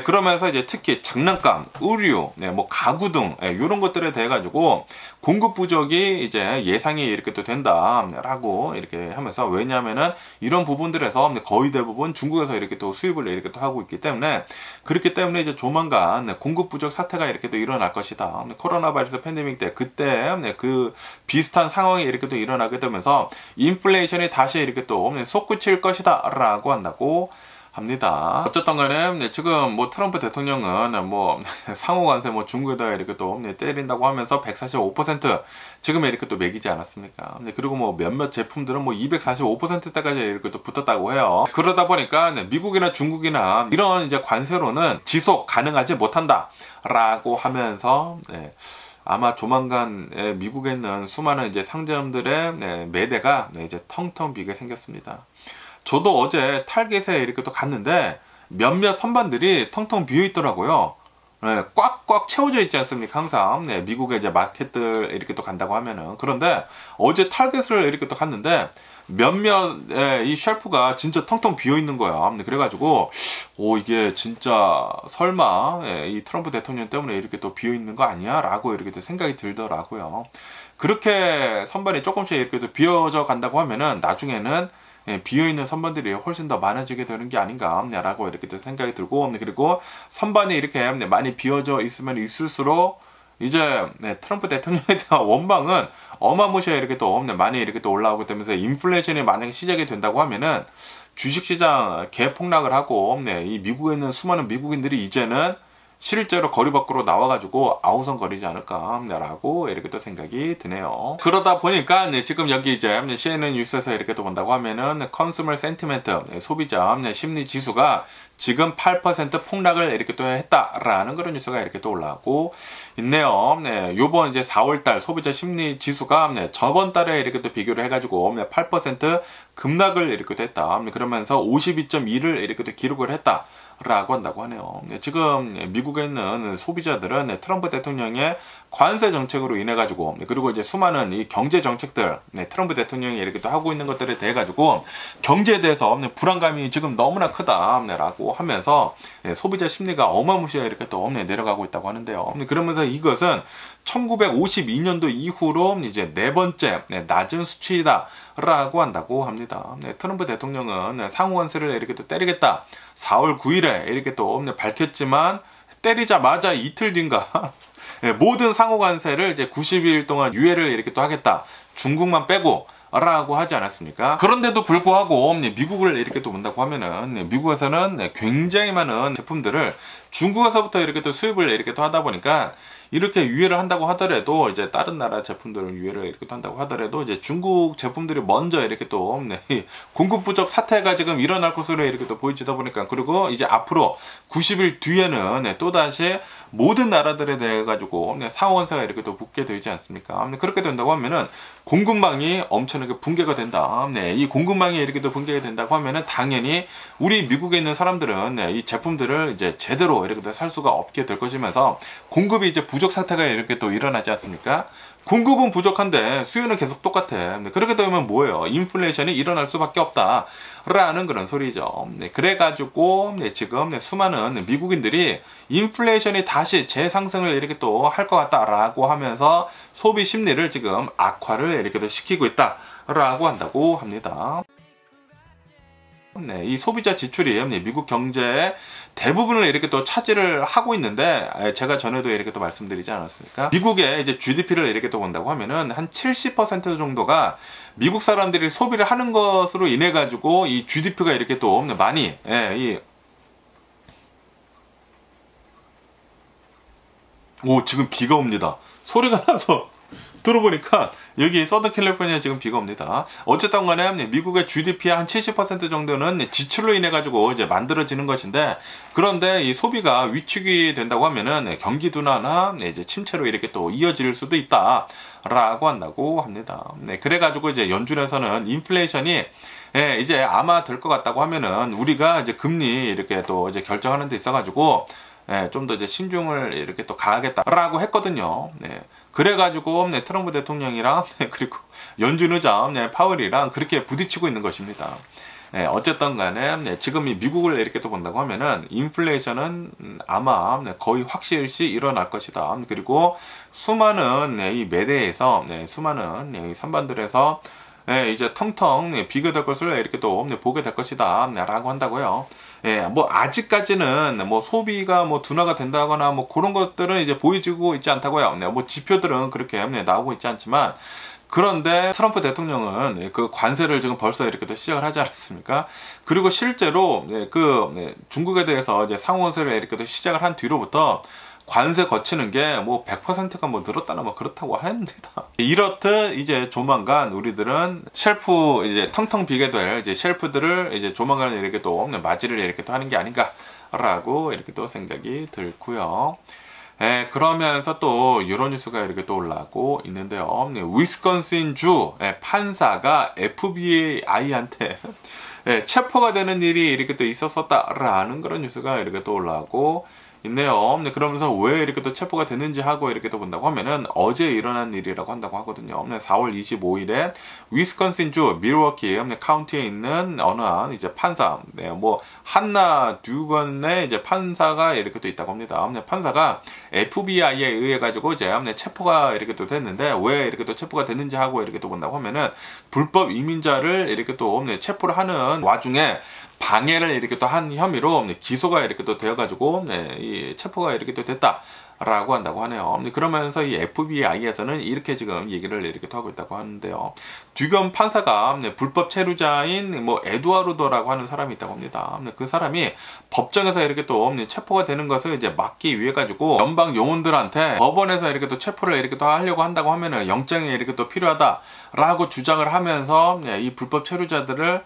그러면서 이제 특히 장난감, 의류, 뭐 가구 등 이런 것들에 대해 가지고 공급 부족이 이제 예상이 이렇게 또 된다라고 이렇게 하면서, 왜냐하면은 이런 부분들에서 거의 대부분 중국에서 이렇게 또 수입을 이렇게 또 하고 있기 때문에, 그렇기 때문에 이제 조만간 공급 부족 사태가 이렇게 또 일어날 것이다. 코로나 바이러스 팬데믹 때 그때 그 비슷한 상황이 이렇게 또 일어나게 되면서 인플레이션이 다시 이렇게 또 솟구칠 것이다라고 한다고 합니다. 어쨌든 간에 지금 뭐 트럼프 대통령은 뭐 상호 관세 뭐 중국에다 이렇게 또 때린다고 하면서 145% 지금 이렇게 또 매기지 않았습니까? 그리고 뭐 몇몇 제품들은 뭐 245%대까지 이렇게 또 붙었다고 해요. 그러다 보니까 미국이나 중국이나 이런 이제 관세로는 지속 가능하지 못한다라고 하면서 아마 조만간 미국에 있는 수많은 이제 상점들의 매대가 이제 텅텅 비게 생겼습니다. 저도 어제 탈겟에 이렇게 또 갔는데 몇몇 선반들이 텅텅 비어 있더라고요. 꽉꽉 채워져 있지 않습니까? 항상 미국의 이제 마켓들 이렇게 또 간다고 하면은. 그런데 어제 탈겟을 이렇게 또 갔는데 몇몇 이 쉘프가 진짜 텅텅 비어 있는 거야. 그래가지고 이게 진짜 설마 이 트럼프 대통령 때문에 이렇게 또 비어 있는 거 아니야? 라고 이렇게 또 생각이 들더라고요. 그렇게 선반이 조금씩 이렇게 또 비어져 간다고 하면은 나중에는 비어있는 선반들이 훨씬 더 많아지게 되는 게 아닌가 라고 이렇게 또 생각이 들고, 그리고 선반이 이렇게 많이 비어져 있으면 있을수록 이제 트럼프 대통령에 대한 원망은 어마무시하게 이렇게 또 많이 이렇게 또 올라오게 되면서, 인플레이션이 만약에 시작이 된다고 하면은 주식시장 개폭락을 하고 이 미국에 있는 수많은 미국인들이 이제는 실제로 거리 밖으로 나와가지고 아우성거리지 않을까라고 이렇게 또 생각이 드네요. 그러다 보니까 지금 여기 이제 CNN 뉴스에서 이렇게 또 본다고 하면은 컨슈머 센티멘트, 소비자 심리 지수가 지금 8% 폭락을 이렇게 또 했다라는 그런 뉴스가 이렇게 또 올라오고 있네요. 요번 이제 4월달 소비자 심리 지수가 저번 달에 이렇게 또 비교를 해가지고 8% 급락을 이렇게 또 했다. 그러면서 52.2를 이렇게 또 기록을 했다. 라고 한다고 하네요. 지금 미국에 있는 소비자들은 트럼프 대통령의 관세 정책으로 인해 가지고, 그리고 이제 수많은 이 경제 정책들 트럼프 대통령이 이렇게 또 하고 있는 것들에 대해 가지고 경제에 대해서 불안감이 지금 너무나 크다라고 하면서 소비자 심리가 어마무시하게 이렇게 또 내려가고 있다고 하는데요. 그러면서 이것은 1952년도 이후로 이제 네 번째 낮은 수치이다라고 한다고 합니다. 트럼프 대통령은 상호 관세를 이렇게 또 때리겠다 4월 9일에 이렇게 또 밝혔지만, 때리자마자 이틀 뒤인가 모든 상호 관세를 이제 90일 동안 유예를 이렇게 또 하겠다, 중국만 빼고 라고 하지 않았습니까? 그런데도 불구하고 미국을 이렇게 또 본다고 하면은 미국에서는 굉장히 많은 제품들을 중국에서부터 이렇게 또 수입을 이렇게 또 하다 보니까, 이렇게 유예를 한다고 하더라도 이제 다른 나라 제품들을 유예를 이렇게 또 한다고 하더라도 이제 중국 제품들이 먼저 이렇게 또 공급 부족 사태가 지금 일어날 것으로 이렇게 또 보이지다 보니까, 그리고 이제 앞으로 90일 뒤에는 또다시 모든 나라들에 대해 가지고 상호 관세가 이렇게 또 붙게 되지 않습니까? 그렇게 된다고 하면은 공급망이 엄청나게 붕괴가 된다. 이 공급망이 이렇게 또 붕괴가 된다고 하면은 당연히 우리 미국에 있는 사람들은 이 제품들을 이제 제대로 이렇게 살 수가 없게 될 것이면서, 공급이 이제 부족 사태가 이렇게 또 일어나지 않습니까? 공급은 부족한데 수요는 계속 똑같아. 그렇게 되면 뭐예요? 인플레이션이 일어날 수밖에 없다 라는 그런 소리죠. 그래가지고 지금 수많은 미국인들이 인플레이션이 다시 재상승을 이렇게 또 할 것 같다라고 하면서 소비 심리를 지금 악화를 이렇게 또 시키고 있다라고 한다고 합니다. 이 소비자 지출이 미국 경제의 대부분을 이렇게 또 차지를 하고 있는데, 제가 전에도 이렇게 또 말씀드리지 않았습니까? 미국의 이제 GDP를 이렇게 또 본다고 하면은 한 70% 정도가 미국 사람들이 소비를 하는 것으로 인해 가지고 이 GDP가 이렇게 또 많이 지금 비가 옵니다. 소리가 나서 들어보니까 여기 서든캘리포니아 지금 비가 옵니다. 어쨌든 간에 미국의 GDP의 한 70% 정도는 지출로 인해 가지고 이제 만들어지는 것인데, 그런데 이 소비가 위축이 된다고 하면은 경기 둔화나 이제 침체로 이렇게 또 이어질 수도 있다라고 한다고 합니다. 그래 가지고 이제 연준에서는 인플레이션이 이제 아마 될 것 같다고 하면은 우리가 이제 금리 이렇게 또 이제 결정하는 데 있어 가지고 좀 더 이제 신중을 이렇게 또 가하겠다라고 했거든요. 그래가지고 트럼프 대통령이랑 그리고 연준 의장 파월이랑 그렇게 부딪히고 있는 것입니다. 어쨌든 간에 지금 이 미국을 이렇게 또 본다고 하면은 인플레이션은 아마 거의 확실시 일어날 것이다. 그리고 수많은 이 매대에서 수많은 이 선반들에서 이제 텅텅 비교될 것을 이렇게 또 보게 될 것이다 라고 한다고요. 뭐 아직까지는 뭐 소비가 뭐 둔화가 된다거나 뭐 그런 것들은 이제 보여지고 있지 않다고요. 뭐 지표들은 그렇게 나오고 있지 않지만, 그런데 트럼프 대통령은 그 관세를 지금 벌써 이렇게 또 시작을 하지 않았습니까? 그리고 실제로 중국에 대해서 이제 상호세를 이렇게 또 시작을 한 뒤로부터 관세 거치는 게 뭐 100%가 뭐 늘었다나 뭐 그렇다고 합니다. 이렇듯 이제 조만간 우리들은 쉘프 이제 텅텅 비게 될 이제 쉘프들을 이제 조만간 이렇게 또 맞이를 이렇게 또 하는 게 아닌가라고 이렇게 또 생각이 들고요. 그러면서 또 이런 뉴스가 이렇게 또 올라오고 있는데요. 위스콘신 주 판사가 FBI한테 체포가 되는 일이 이렇게 또 있었었다라는 그런 뉴스가 이렇게 또 올라오고 있네요. 그러면서 왜 이렇게 또 체포가 됐는지 하고 이렇게 또 본다고 하면은 어제 일어난 일이라고 한다고 하거든요. 4월 25일에 위스콘신주 밀워키 카운티에 있는 어느 한 이제 판사, 뭐 한나 듀건의 이제 판사가 이렇게 또 있다고 합니다. 판사가 FBI에 의해 가지고 이제 체포가 이렇게 또 됐는데, 왜 이렇게 또 체포가 됐는지 하고 이렇게 또 본다고 하면은 불법 이민자를 이렇게 또 체포를 하는 와중에 방해를 이렇게 또 한 혐의로 기소가 이렇게 또 되어가지고 이 체포가 이렇게 또 됐다라고 한다고 하네요. 그러면서 이 FBI에서는 이렇게 지금 얘기를 이렇게 또 하고 있다고 하는데요. 듀건 판사가 불법 체류자인 뭐 에두아르도라고 하는 사람이 있다고 합니다. 그 사람이 법정에서 이렇게 또 체포가 되는 것을 이제 막기 위해 가지고 연방 요원들한테 법원에서 이렇게 또 체포를 이렇게 또 하려고 한다고 하면은 영장이 이렇게 또 필요하다라고 주장을 하면서 이 불법 체류자들을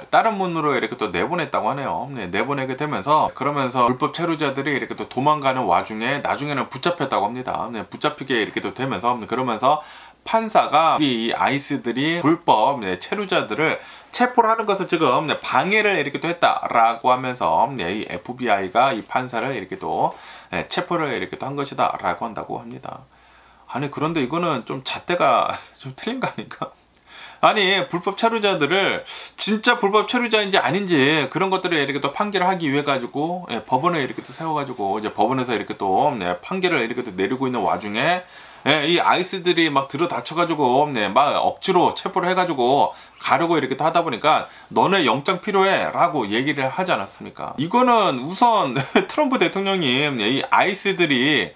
다른 문으로 이렇게 또 내보냈다고 하네요. 내보내게 되면서, 그러면서 불법 체류자들이 이렇게 또 도망가는 와중에 나중에는 붙잡혔다고 합니다. 붙잡히게 이렇게 또 되면서, 그러면서 판사가 이 아이스들이 불법 체류자들을 체포를 하는 것을 지금 방해를 이렇게 또 했다라고 하면서 이 FBI가 이 판사를 이렇게 또 체포를 이렇게 또 한 것이다 라고 한다고 합니다. 아니, 그런데 이거는 좀 잣대가 좀 틀린 거 아닌가? 아니, 불법 체류자들을 진짜 불법 체류자인지 아닌지 그런 것들을 이렇게 또 판결을 하기 위해 가지고 법원에 이렇게 또 세워가지고 이제 법원에서 이렇게 또 판결을 이렇게 또 내리고 있는 와중에 이 아이스들이 막 들어닥쳐가지고 막 억지로 체포를 해가지고 가려고 이렇게 또 하다 보니까 너네 영장 필요해 라고 얘기를 하지 않았습니까? 이거는 우선 트럼프 대통령이 이 아이스들이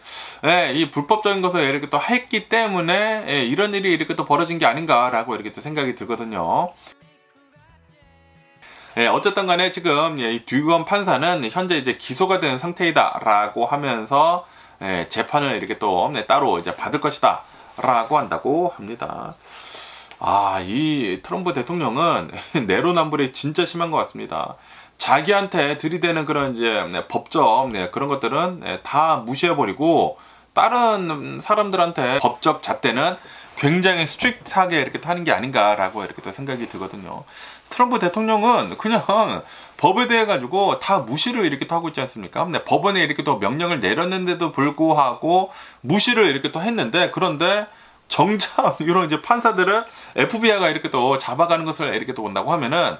이 불법적인 것을 이렇게 또 했기 때문에 이런 일이 이렇게 또 벌어진 게 아닌가 라고 이렇게 또 생각이 들거든요. 어쨌든 간에 지금 이 듀건 판사는 현재 이제 기소가 된 상태이다 라고 하면서 재판을 이렇게 또 따로 이제 받을 것이다 라고 한다고 합니다. 이 트럼프 대통령은 내로남불이 진짜 심한 것 같습니다. 자기한테 들이대는 그런 이제 법적 그런 것들은 다 무시해버리고, 다른 사람들한테 법적 잣대는 굉장히 스트릭트하게 이렇게 하는 게 아닌가라고 이렇게 또 생각이 들거든요. 트럼프 대통령은 그냥 법에 대해 가지고 다 무시를 이렇게 또 하고 있지 않습니까? 법원에 이렇게 또 명령을 내렸는데도 불구하고 무시를 이렇게 또 했는데, 그런데 정작 이런 이제 판사들을 FBI가 이렇게 또 잡아가는 것을 이렇게 또 본다고 하면은,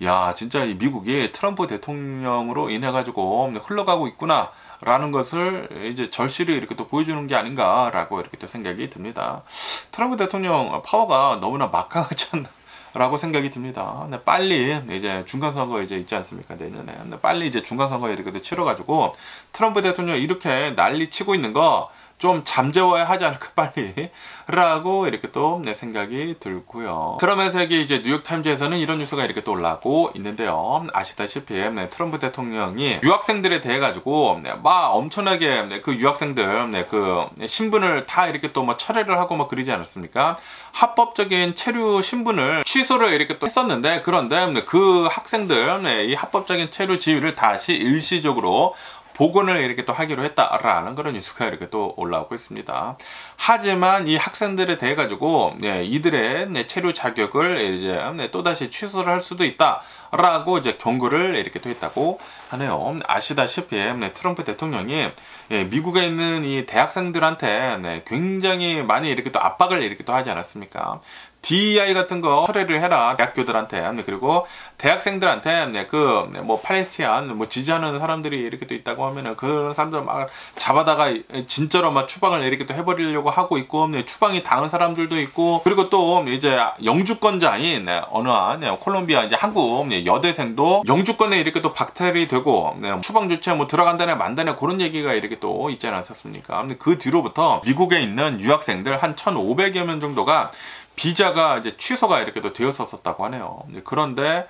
야, 진짜 이 미국이 트럼프 대통령으로 인해 가지고 흘러가고 있구나 라는 것을 이제 절실히 이렇게 또 보여주는 게 아닌가라고 이렇게 또 생각이 듭니다. 트럼프 대통령 파워가 너무나 막강하지 않나 라고 생각이 듭니다. 빨리 이제 중간선거 이제 있지 않습니까? 내년에. 빨리 이제 중간선거 이렇게 또 치러가지고 트럼프 대통령 이렇게 난리 치고 있는 거 좀 잠재워야 하지 않을까 빨리 라고 이렇게 또 생각이 들고요. 그러면서 여기 이제 뉴욕타임즈에서는 이런 뉴스가 이렇게 또 올라오고 있는데요. 아시다시피 트럼프 대통령이 유학생들에 대해 가지고 막 엄청나게 그 유학생들 그 신분을 다 이렇게 또 뭐 철회를 하고 막 그러지 않았습니까? 합법적인 체류 신분을 취소를 이렇게 또 했었는데, 그런데 그 학생들 이 합법적인 체류 지위를 다시 일시적으로 복원을 이렇게 또 하기로 했다라는 그런 뉴스가 이렇게 또 올라오고 있습니다. 하지만 이 학생들에 대해 가지고 이들의 체류 자격을 이제 또다시 취소를 할 수도 있다라고 이제 경고를 이렇게 또 했다고 하네요. 아시다시피 트럼프 대통령이 미국에 있는 이 대학생들한테 굉장히 많이 이렇게 또 압박을 이렇게 또 하지 않았습니까? DEI 같은 거 철회를 해라, 대학교들한테. 그리고 대학생들한테 그 뭐 팔레스티안 뭐 지지하는 사람들이 이렇게 또 있다고 하면은 그런 사람들 막 잡아다가 진짜로 막 추방을 이렇게 또 해버리려고 하고 있고, 추방이 당한 사람들도 있고, 그리고 또 이제 영주권자인 어느 한 콜롬비아 이제 한국 여대생도 영주권에 이렇게 또 박탈이 되고 추방 조치에 뭐 들어간다네 만다네 그런 얘기가 이렇게 또 있지 않았었습니까? 근데 그 뒤로부터 미국에 있는 유학생들 한 1,500여 명 정도가 비자가 이제 취소가 이렇게 또 되었었다고 하네요. 그런데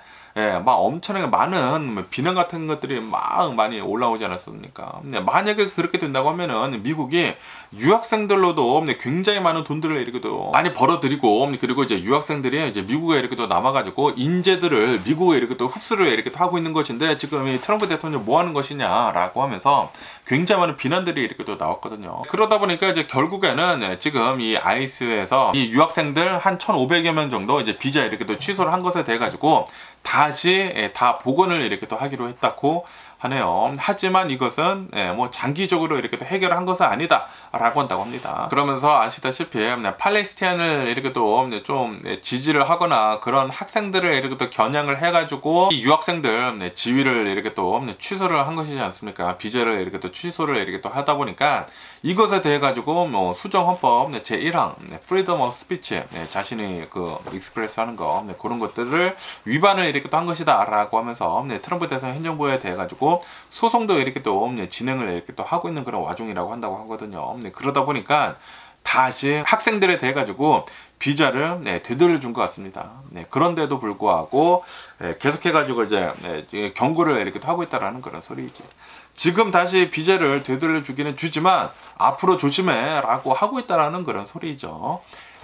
막 엄청나게 많은 비난 같은 것들이 막 많이 올라오지 않았습니까? 만약에 그렇게 된다고 하면은 미국이 유학생들로도 굉장히 많은 돈들을 이렇게 또 많이 벌어들이고, 그리고 이제 유학생들이 이제 미국에 이렇게 또 남아가지고 인재들을 미국에 이렇게 또 흡수를 이렇게 또 하고 있는 것인데, 지금 이 트럼프 대통령 뭐 하는 것이냐라고 하면서 굉장히 많은 비난들이 이렇게 또 나왔거든요. 그러다 보니까 이제 결국에는 지금 이 아이스에서 이 유학생들 한 1,500여 명 정도 이제 비자 이렇게 또 취소를 한 것에 대해 가지고 다시 다 복원을 이렇게 또 하기로 했다고 하네요. 하지만 이것은 뭐 장기적으로 이렇게 또 해결한 것은 아니다 라고 한다고 합니다. 그러면서 아시다시피 팔레스티안을 이렇게 또 좀 지지를 하거나 그런 학생들을 이렇게 또 겨냥을 해가지고 이 유학생들 지위를 이렇게 또 취소를 한 것이지 않습니까? 비자를 이렇게 또 취소를 이렇게 또 하다 보니까 이것에 대해 가지고 뭐 수정헌법 제1항 프리덤 오브 스피치 자신이 그 익스프레스 하는 거 그런 것들을 위반을 이렇게 또 한 것이다 라고 하면서 트럼프 대통령 행정부에 대해 가지고 소송도 이렇게 또 진행을 이렇게 또 하고 있는 그런 와중이라고 한다고 하거든요. 그러다 보니까 다시 학생들에 대해 가지고 비자를 되돌려 준 것 같습니다. 그런데도 불구하고 계속해 가지고 이제 경고를 이렇게 또 하고 있다라는 그런 소리이지. 지금 다시 비자를 되돌려 주기는 주지만 앞으로 조심해 라고 하고 있다라는 그런 소리죠.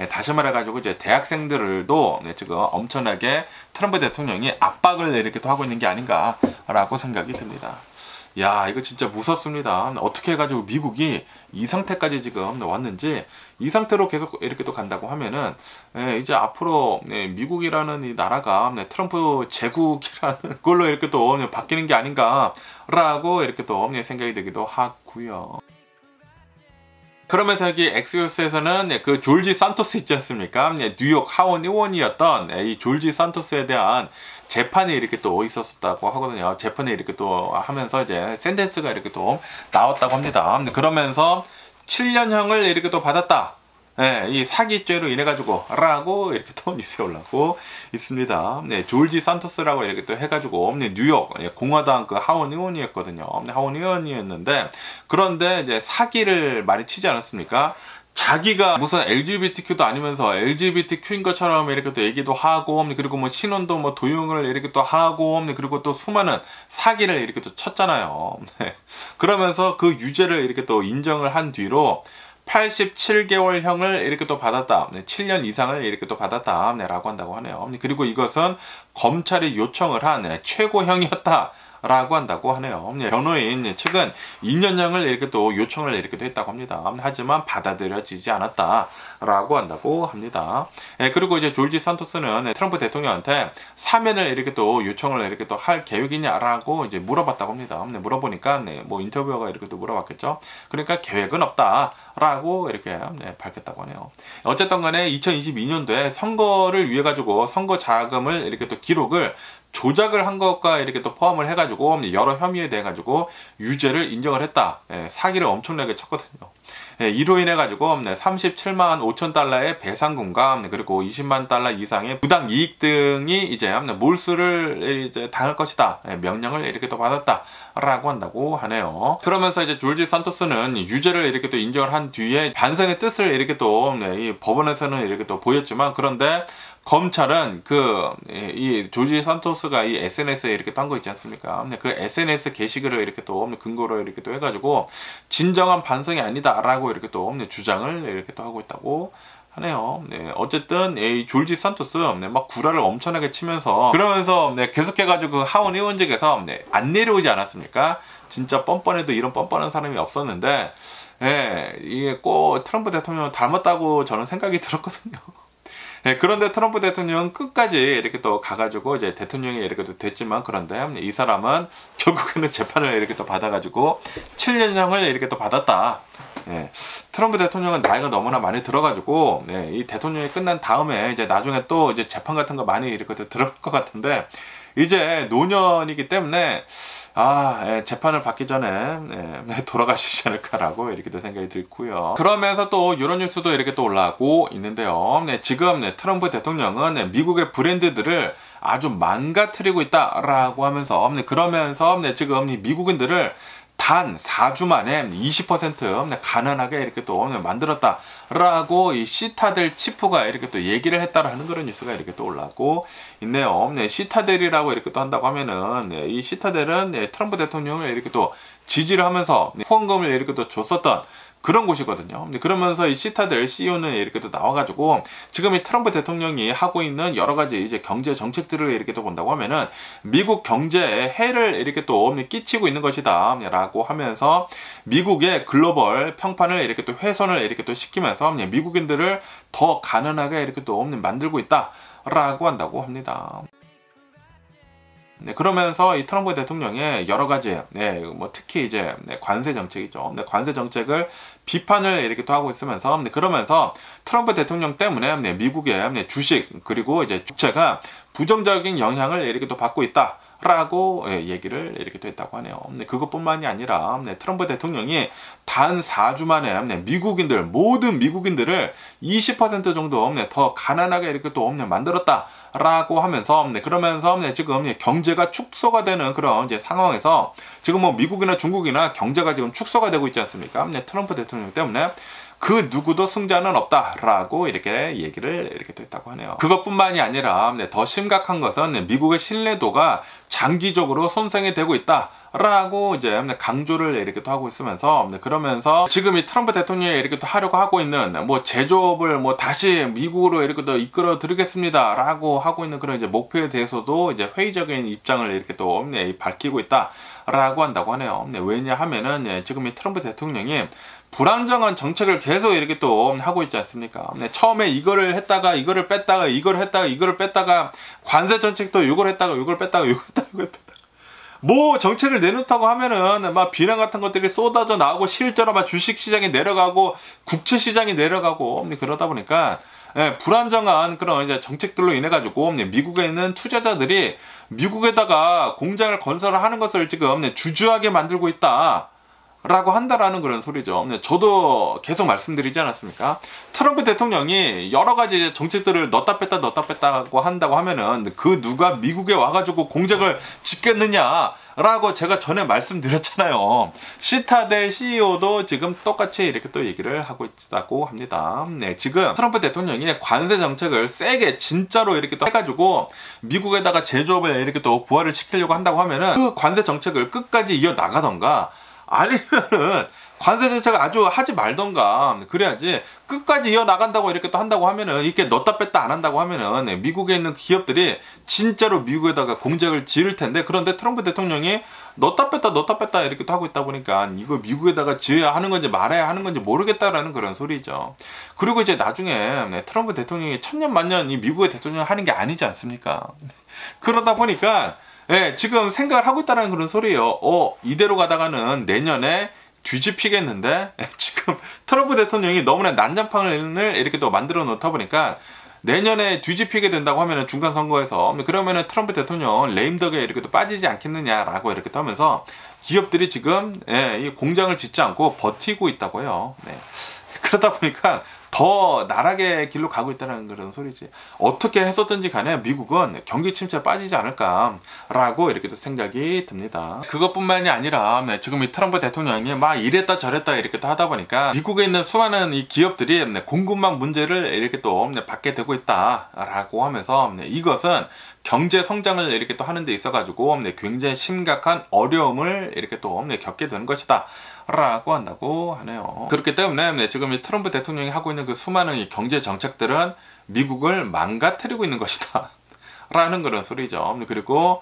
다시 말해가지고 이제 대학생들도 지금 엄청나게 트럼프 대통령이 압박을 이렇게 또 하고 있는 게 아닌가라고 생각이 듭니다. 야, 이거 진짜 무섭습니다. 어떻게 해가지고 미국이 이 상태까지 지금 왔는지, 이 상태로 계속 이렇게 또 간다고 하면은 이제 앞으로 미국이라는 이 나라가 트럼프 제국이라는 걸로 이렇게 또 바뀌는 게 아닌가라고 이렇게 또 생각이 들기도 하고요. 그러면서 여기 엑스오스에서는 그 졸지 산토스 있지 않습니까? 뉴욕 하원 의원이었던 이 졸지 산토스에 대한 재판이 이렇게 또 있었다고 하거든요. 재판이 이렇게 또 하면서 이제 센텐스가 이렇게 또 나왔다고 합니다. 그러면서 7년형을 이렇게 또 받았다. 이 사기죄로 인해 가지고 라고 이렇게 또 뉴스에 올라오고 있습니다. 졸지 산토스라고 이렇게 또 해가지고 뉴욕 공화당 그 하원 의원이었거든요. 하원 의원이었는데, 그런데 이제 사기를 많이 치지 않았습니까? 자기가 무슨 LGBTQ도 아니면서 LGBTQ인 것처럼 이렇게 또 얘기도 하고, 그리고 뭐 신원도 뭐 도용을 이렇게 또 하고, 그리고 또 수많은 사기를 이렇게 또 쳤잖아요. 그러면서 그 유죄를 이렇게 또 인정을 한 뒤로 87개월형을 이렇게 또 받았다. 7년 이상을 이렇게 또 받았다. 라고 한다고 하네요. 그리고 이것은 검찰이 요청을 한 최고형이었다. 라고 한다고 하네요. 변호인 측은 2년형을 이렇게 또 요청을 이렇게 또 했다고 합니다. 하지만 받아들여지지 않았다 라고 한다고 합니다. 그리고 이제 졸지 산토스는 트럼프 대통령한테 사면을 이렇게 또 요청을 이렇게 또 할 계획이냐라고 이제 물어봤다고 합니다. 물어보니까 뭐 인터뷰어가 이렇게 또 물어봤겠죠. 그러니까 계획은 없다 라고 이렇게 밝혔다고 하네요. 어쨌든 간에 2022년도에 선거를 위해 가지고 선거 자금을 이렇게 또 기록을 조작을 한 것과 이렇게 또 포함을 해가지고 여러 혐의에 대해 가지고 유죄를 인정을 했다. 사기를 엄청나게 쳤거든요. 이로 인해 가지고 37만 5천 달러의 배상금과 그리고 20만 달러 이상의 부당 이익 등이 이제 몰수를 이제 당할 것이다. 명령을 이렇게 또 받았다라고 한다고 하네요. 그러면서 이제 졸지 산토스는 유죄를 이렇게 또 인정을 한 뒤에 반성의 뜻을 이렇게 또 이 법원에서는 이렇게 또 보였지만, 그런데 검찰은 이 졸지 산토스가 이 SNS에 이렇게 딴 거 있지 않습니까? 그 SNS 게시글을 이렇게 또 근거로 이렇게 또 해가지고 진정한 반성이 아니다라고 이렇게 또 주장을 이렇게 또 하고 있다고 하네요. 어쨌든 이 졸지 산토스 막 구라를 엄청나게 치면서 그러면서 계속해가지고 그 하원 의원직에서 안 내려오지 않았습니까? 진짜 뻔뻔해도 이런 뻔뻔한 사람이 없었는데, 이게 꼭 트럼프 대통령 닮았다고 저는 생각이 들었거든요. 그런데 트럼프 대통령은 끝까지 이렇게 또 가가지고 이제 대통령이 이렇게 또 됐지만, 그런데 이 사람은 결국에는 재판을 이렇게 또 받아가지고 7년형을 이렇게 또 받았다 트럼프 대통령은 나이가 너무나 많이 들어가지고 이 대통령이 끝난 다음에 이제 나중에 또 이제 재판 같은 거 많이 이렇게 들어갈 것 같은데 이제 노년이기 때문에 재판을 받기 전에 돌아가시지 않을까라고 이렇게 또 생각이 들고요. 그러면서 또 이런 뉴스도 이렇게 또 올라오고 있는데요. 지금 트럼프 대통령은 미국의 브랜드들을 아주 망가뜨리고 있다라고 하면서 그러면서 지금 미국인들을 단 4주 만에 20% 가난하게 이렇게 또 만들었다라고 이 시타델 치프가 이렇게 또 얘기를 했다라는 그런 뉴스가 이렇게 또 올라오고 있네요. 시타델이라고 이렇게 또 한다고 하면은 이 시타델은 트럼프 대통령을 이렇게 또 지지를 하면서 후원금을 이렇게 또 줬었던 그런 곳이거든요. 그러면서 이 시타델 CEO는 이렇게 또 나와가지고 지금 이 트럼프 대통령이 하고 있는 여러 가지 이제 경제 정책들을 이렇게 또 본다고 하면은 미국 경제에 해를 이렇게 또 끼치고 있는 것이다 라고 하면서 미국의 글로벌 평판을 이렇게 또 훼손을 이렇게 또 시키면서 미국인들을 더 가난하게 이렇게 또 만들고 있다 라고 한다고 합니다. 그러면서 이 트럼프 대통령의 여러 가지, 특히 이제 관세 정책이죠. 관세 정책을 비판을 이렇게 또 하고 있으면서, 그러면서 트럼프 대통령 때문에 미국의 주식 그리고 이제 주체가 부정적인 영향을 이렇게 또 받고 있다. 라고 얘기를 이렇게 또 했다고 하네요. 그것뿐만이 아니라 트럼프 대통령이 단 4주 만에 미국인들 모든 미국인들을 20% 정도 더 가난하게 이렇게 또 만들었다 라고 하면서 그러면서 지금 경제가 축소가 되는 그런 이제 상황에서 지금 뭐 미국이나 중국이나 경제가 지금 축소가 되고 있지 않습니까? 트럼프 대통령 때문에 그 누구도 승자는 없다라고 이렇게 얘기를 이렇게 또 했다고 하네요. 그것뿐만이 아니라 더 심각한 것은 미국의 신뢰도가 장기적으로 손상이 되고 있다라고 이제 강조를 이렇게 또 하고 있으면서 그러면서 지금 이 트럼프 대통령이 이렇게 또 하려고 하고 있는 뭐 제조업을 뭐 다시 미국으로 이렇게 또 이끌어 드리겠습니다라고 하고 있는 그런 이제 목표에 대해서도 이제 회의적인 입장을 이렇게 또 밝히고 있다라고 한다고 하네요. 왜냐하면은 지금 이 트럼프 대통령이 불안정한 정책을 계속 이렇게 또 하고 있지 않습니까? 처음에 이거를 했다가 이거를 뺐다가 이거를 했다가 이거를 뺐다가 관세 정책도 이걸 했다가 이걸 뺐다가 이걸 했다가 이걸 뺐다가 뭐 정책을 내놓다고 하면은 막 비난 같은 것들이 쏟아져 나오고 실제로 막 주식 시장이 내려가고 국채 시장이 내려가고 그러다 보니까 불안정한 그런 이제 정책들로 인해 가지고 미국에 있는 투자자들이 미국에다가 공장을 건설을 하는 것을 지금 주저하게 만들고 있다. 라고 한다라는 그런 소리죠. 저도 계속 말씀드리지 않았습니까? 트럼프 대통령이 여러 가지 정책들을 넣었다 뺐다고 한다고 하면은 그 누가 미국에 와가지고 공장을 짓겠느냐 라고 제가 전에 말씀드렸잖아요. 시타델 CEO도 지금 똑같이 이렇게 또 얘기를 하고 있다고 합니다. 지금 트럼프 대통령이 관세 정책을 세게 진짜로 이렇게 또 해가지고 미국에다가 제조업을 이렇게 또 부활을 시키려고 한다고 하면은 그 관세 정책을 끝까지 이어나가던가 아니면은 관세 정책을 아주 하지 말던가 그래야지 끝까지 이어나간다고 이렇게 또 한다고 하면은 이렇게 넣었다 뺐다 안 한다고 하면은 미국에 있는 기업들이 진짜로 미국에다가 공장을 지을 텐데 그런데 트럼프 대통령이 넣었다 뺐다 이렇게 또 하고 있다 보니까 이거 미국에다가 지어야 하는 건지 말아야 하는 건지 모르겠다라는 그런 소리죠. 그리고 이제 나중에 트럼프 대통령이 천년만년 이 미국의 대통령 하는 게 아니지 않습니까? 그러다 보니까 지금 생각을 하고 있다는 그런 소리예요. 이대로 가다가는 내년에 뒤집히겠는데 지금 트럼프 대통령이 너무나 난장판을 이렇게 또 만들어 놓다 보니까 내년에 뒤집히게 된다고 하면은 중간 선거에서 그러면은 트럼프 대통령 레임덕에 이렇게 또 빠지지 않겠느냐라고 이렇게 또 하면서 기업들이 지금 이 공장을 짓지 않고 버티고 있다고 해요. 그러다 보니까 더 나락의 길로 가고 있다는 그런 소리지. 어떻게 했었든지 간에 미국은 경기 침체에 빠지지 않을까라고 이렇게 또 생각이 듭니다. 그것뿐만이 아니라 지금 이 트럼프 대통령이 막 이랬다 저랬다 이렇게 또 하다 보니까 미국에 있는 수많은 이 기업들이 공급망 문제를 이렇게 또 받게 되고 있다라고 하면서 이것은 경제 성장을 이렇게 또 하는 데 있어 가지고 굉장히 심각한 어려움을 이렇게 또 겪게 되는 것이다 라고 한다고 하네요. 그렇기 때문에 지금 이 트럼프 대통령이 하고 있는 그 수많은 이 경제 정책들은 미국을 망가뜨리고 있는 것이다 라는 그런 소리죠. 그리고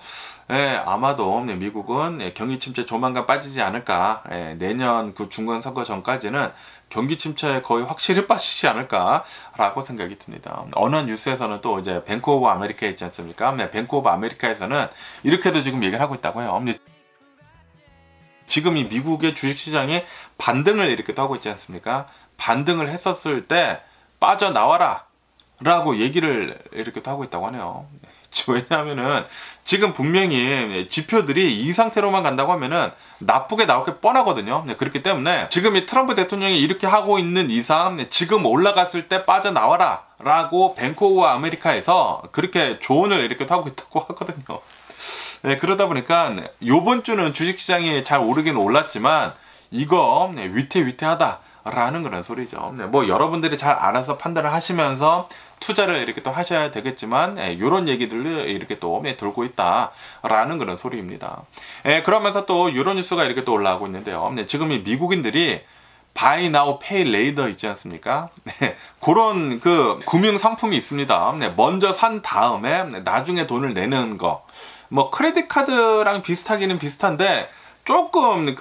아마도 미국은 경기 침체 조만간 빠지지 않을까, 내년 그 중간 선거 전까지는 경기 침체에 거의 확실히 빠지지 않을까 라고 생각이 듭니다. 어느 뉴스에서는 또 이제 뱅크 오브 아메리카 있지 않습니까? 뱅크 오브 아메리카에서는 이렇게도 지금 얘기를 하고 있다고 해요. 지금 이 미국의 주식시장이 반등을 이렇게 또 하고 있지 않습니까? 반등을 했었을 때 빠져나와라 라고 얘기를 이렇게 또 하고 있다고 하네요. 왜냐하면은 지금 분명히 지표들이 이 상태로만 간다고 하면은 나쁘게 나올 게 뻔하거든요. 그렇기 때문에 지금 이 트럼프 대통령이 이렇게 하고 있는 이상 지금 올라갔을 때 빠져나와라 라고 뱅크 오브 아메리카에서 그렇게 조언을 이렇게 하고 있다고 하거든요. 그러다 보니까 요번 주는 주식시장이 잘 오르긴 올랐지만 이거 위태위태하다 라는 그런 소리죠. 뭐 여러분들이 잘 알아서 판단을 하시면서 투자를 이렇게 또 하셔야 되겠지만 이런 얘기들을 이렇게 또 돌고 있다 라는 그런 소리입니다. 그러면서 또 이런 뉴스가 이렇게 또 올라오고 있는데요. 지금 이 미국인들이 Buy Now Pay Later 있지 않습니까? 그런 그 금융 상품이 있습니다. 먼저 산 다음에 나중에 돈을 내는 거. 뭐 크레딧 카드랑 비슷하기는 비슷한데 조금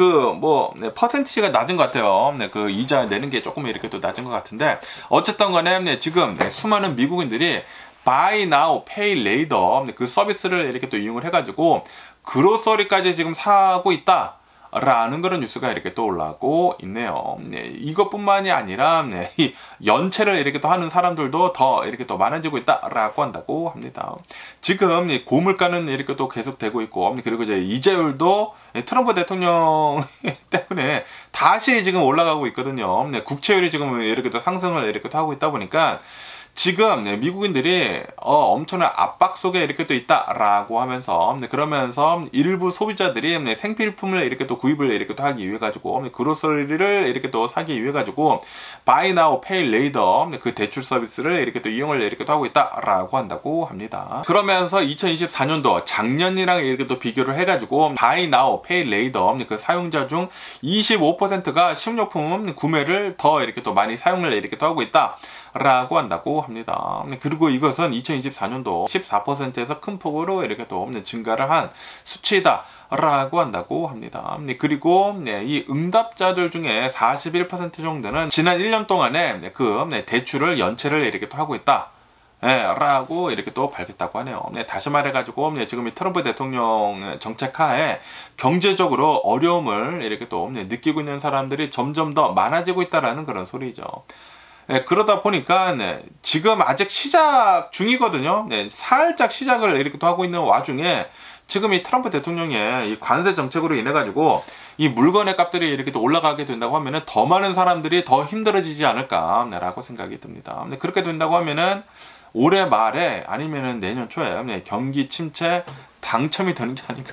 퍼센티지가 낮은 것 같아요. 그 이자 내는 게 조금 이렇게 또 낮은 것 같은데 어쨌든 간에 지금 수많은 미국인들이 Buy Now Pay Later 그 서비스를 이렇게 또 이용을 해가지고 그로서리까지 지금 사고 있다 라는 그런 뉴스가 이렇게 또 올라오고 있네요. 이것뿐만이 아니라 이 연체를 이렇게 또 하는 사람들도 더 이렇게 또 많아지고 있다라고 한다고 합니다. 지금 고물가는 이렇게 또 계속 되고 있고, 그리고 이제 이자율도 트럼프 대통령 때문에 다시 지금 올라가고 있거든요. 국채율이 지금 이렇게 또 상승을 이렇게 또 하고 있다 보니까 지금 미국인들이 엄청난 압박 속에 이렇게 또 있다라고 하면서 그러면서 일부 소비자들이 생필품을 이렇게 또 구입을 이렇게 또 하기 위해 가지고 그로서리를 이렇게 또 사기 위해 가지고 Buy Now Pay Later 그 대출 서비스를 이렇게 또 이용을 이렇게 또 하고 있다라고 한다고 합니다. 그러면서 2024년도 작년이랑 이렇게 또 비교를 해 가지고 Buy Now Pay Later 그 사용자 중 25%가 식료품 구매를 더 이렇게 또 많이 사용을 이렇게 또 하고 있다 라고 한다고 합니다. 그리고 이것은 2024년도 14%에서 큰 폭으로 이렇게 또 증가를 한 수치이다 라고 한다고 합니다. 그리고 이 응답자들 중에 41% 정도는 지난 1년 동안에 그 대출을 연체를 이렇게 또 하고 있다 라고 이렇게 또 밝혔다고 하네요. 다시 말해가지고 지금 이 트럼프 대통령 정책하에 경제적으로 어려움을 이렇게 또 느끼고 있는 사람들이 점점 더 많아지고 있다라는 그런 소리죠. 그러다 보니까 지금 아직 시작 중이거든요. 살짝 시작을 이렇게 또 하고 있는 와중에 지금 이 트럼프 대통령의 이 관세 정책으로 인해 가지고 이 물건의 값들이 이렇게 또 올라가게 된다고 하면은 더 많은 사람들이 더 힘들어지지 않을까라고 생각이 듭니다. 그렇게 된다고 하면은 올해 말에 아니면은 내년 초에 경기 침체 당첨이 되는 게 아닌가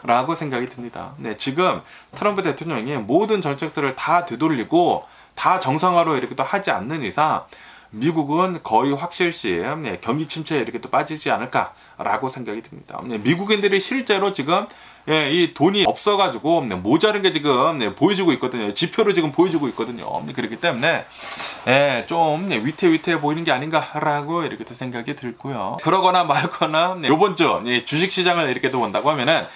라고 생각이 듭니다. 지금 트럼프 대통령이 모든 정책들을 다 되돌리고 다 정상화로 이렇게 또 하지 않는 이상 미국은 거의 확실시 경기 침체에 이렇게 또 빠지지 않을까라고 생각이 듭니다. 미국인들이 실제로 지금 이 돈이 없어가지고 모자른 게 지금 보여주고 있거든요. 지표로 지금 보여주고 있거든요. 그렇기 때문에 좀 위태위태해 보이는 게 아닌가라고 이렇게 또 생각이 들고요. 그러거나 말거나 요번 주 주식시장을 이렇게 또 본다고 하면은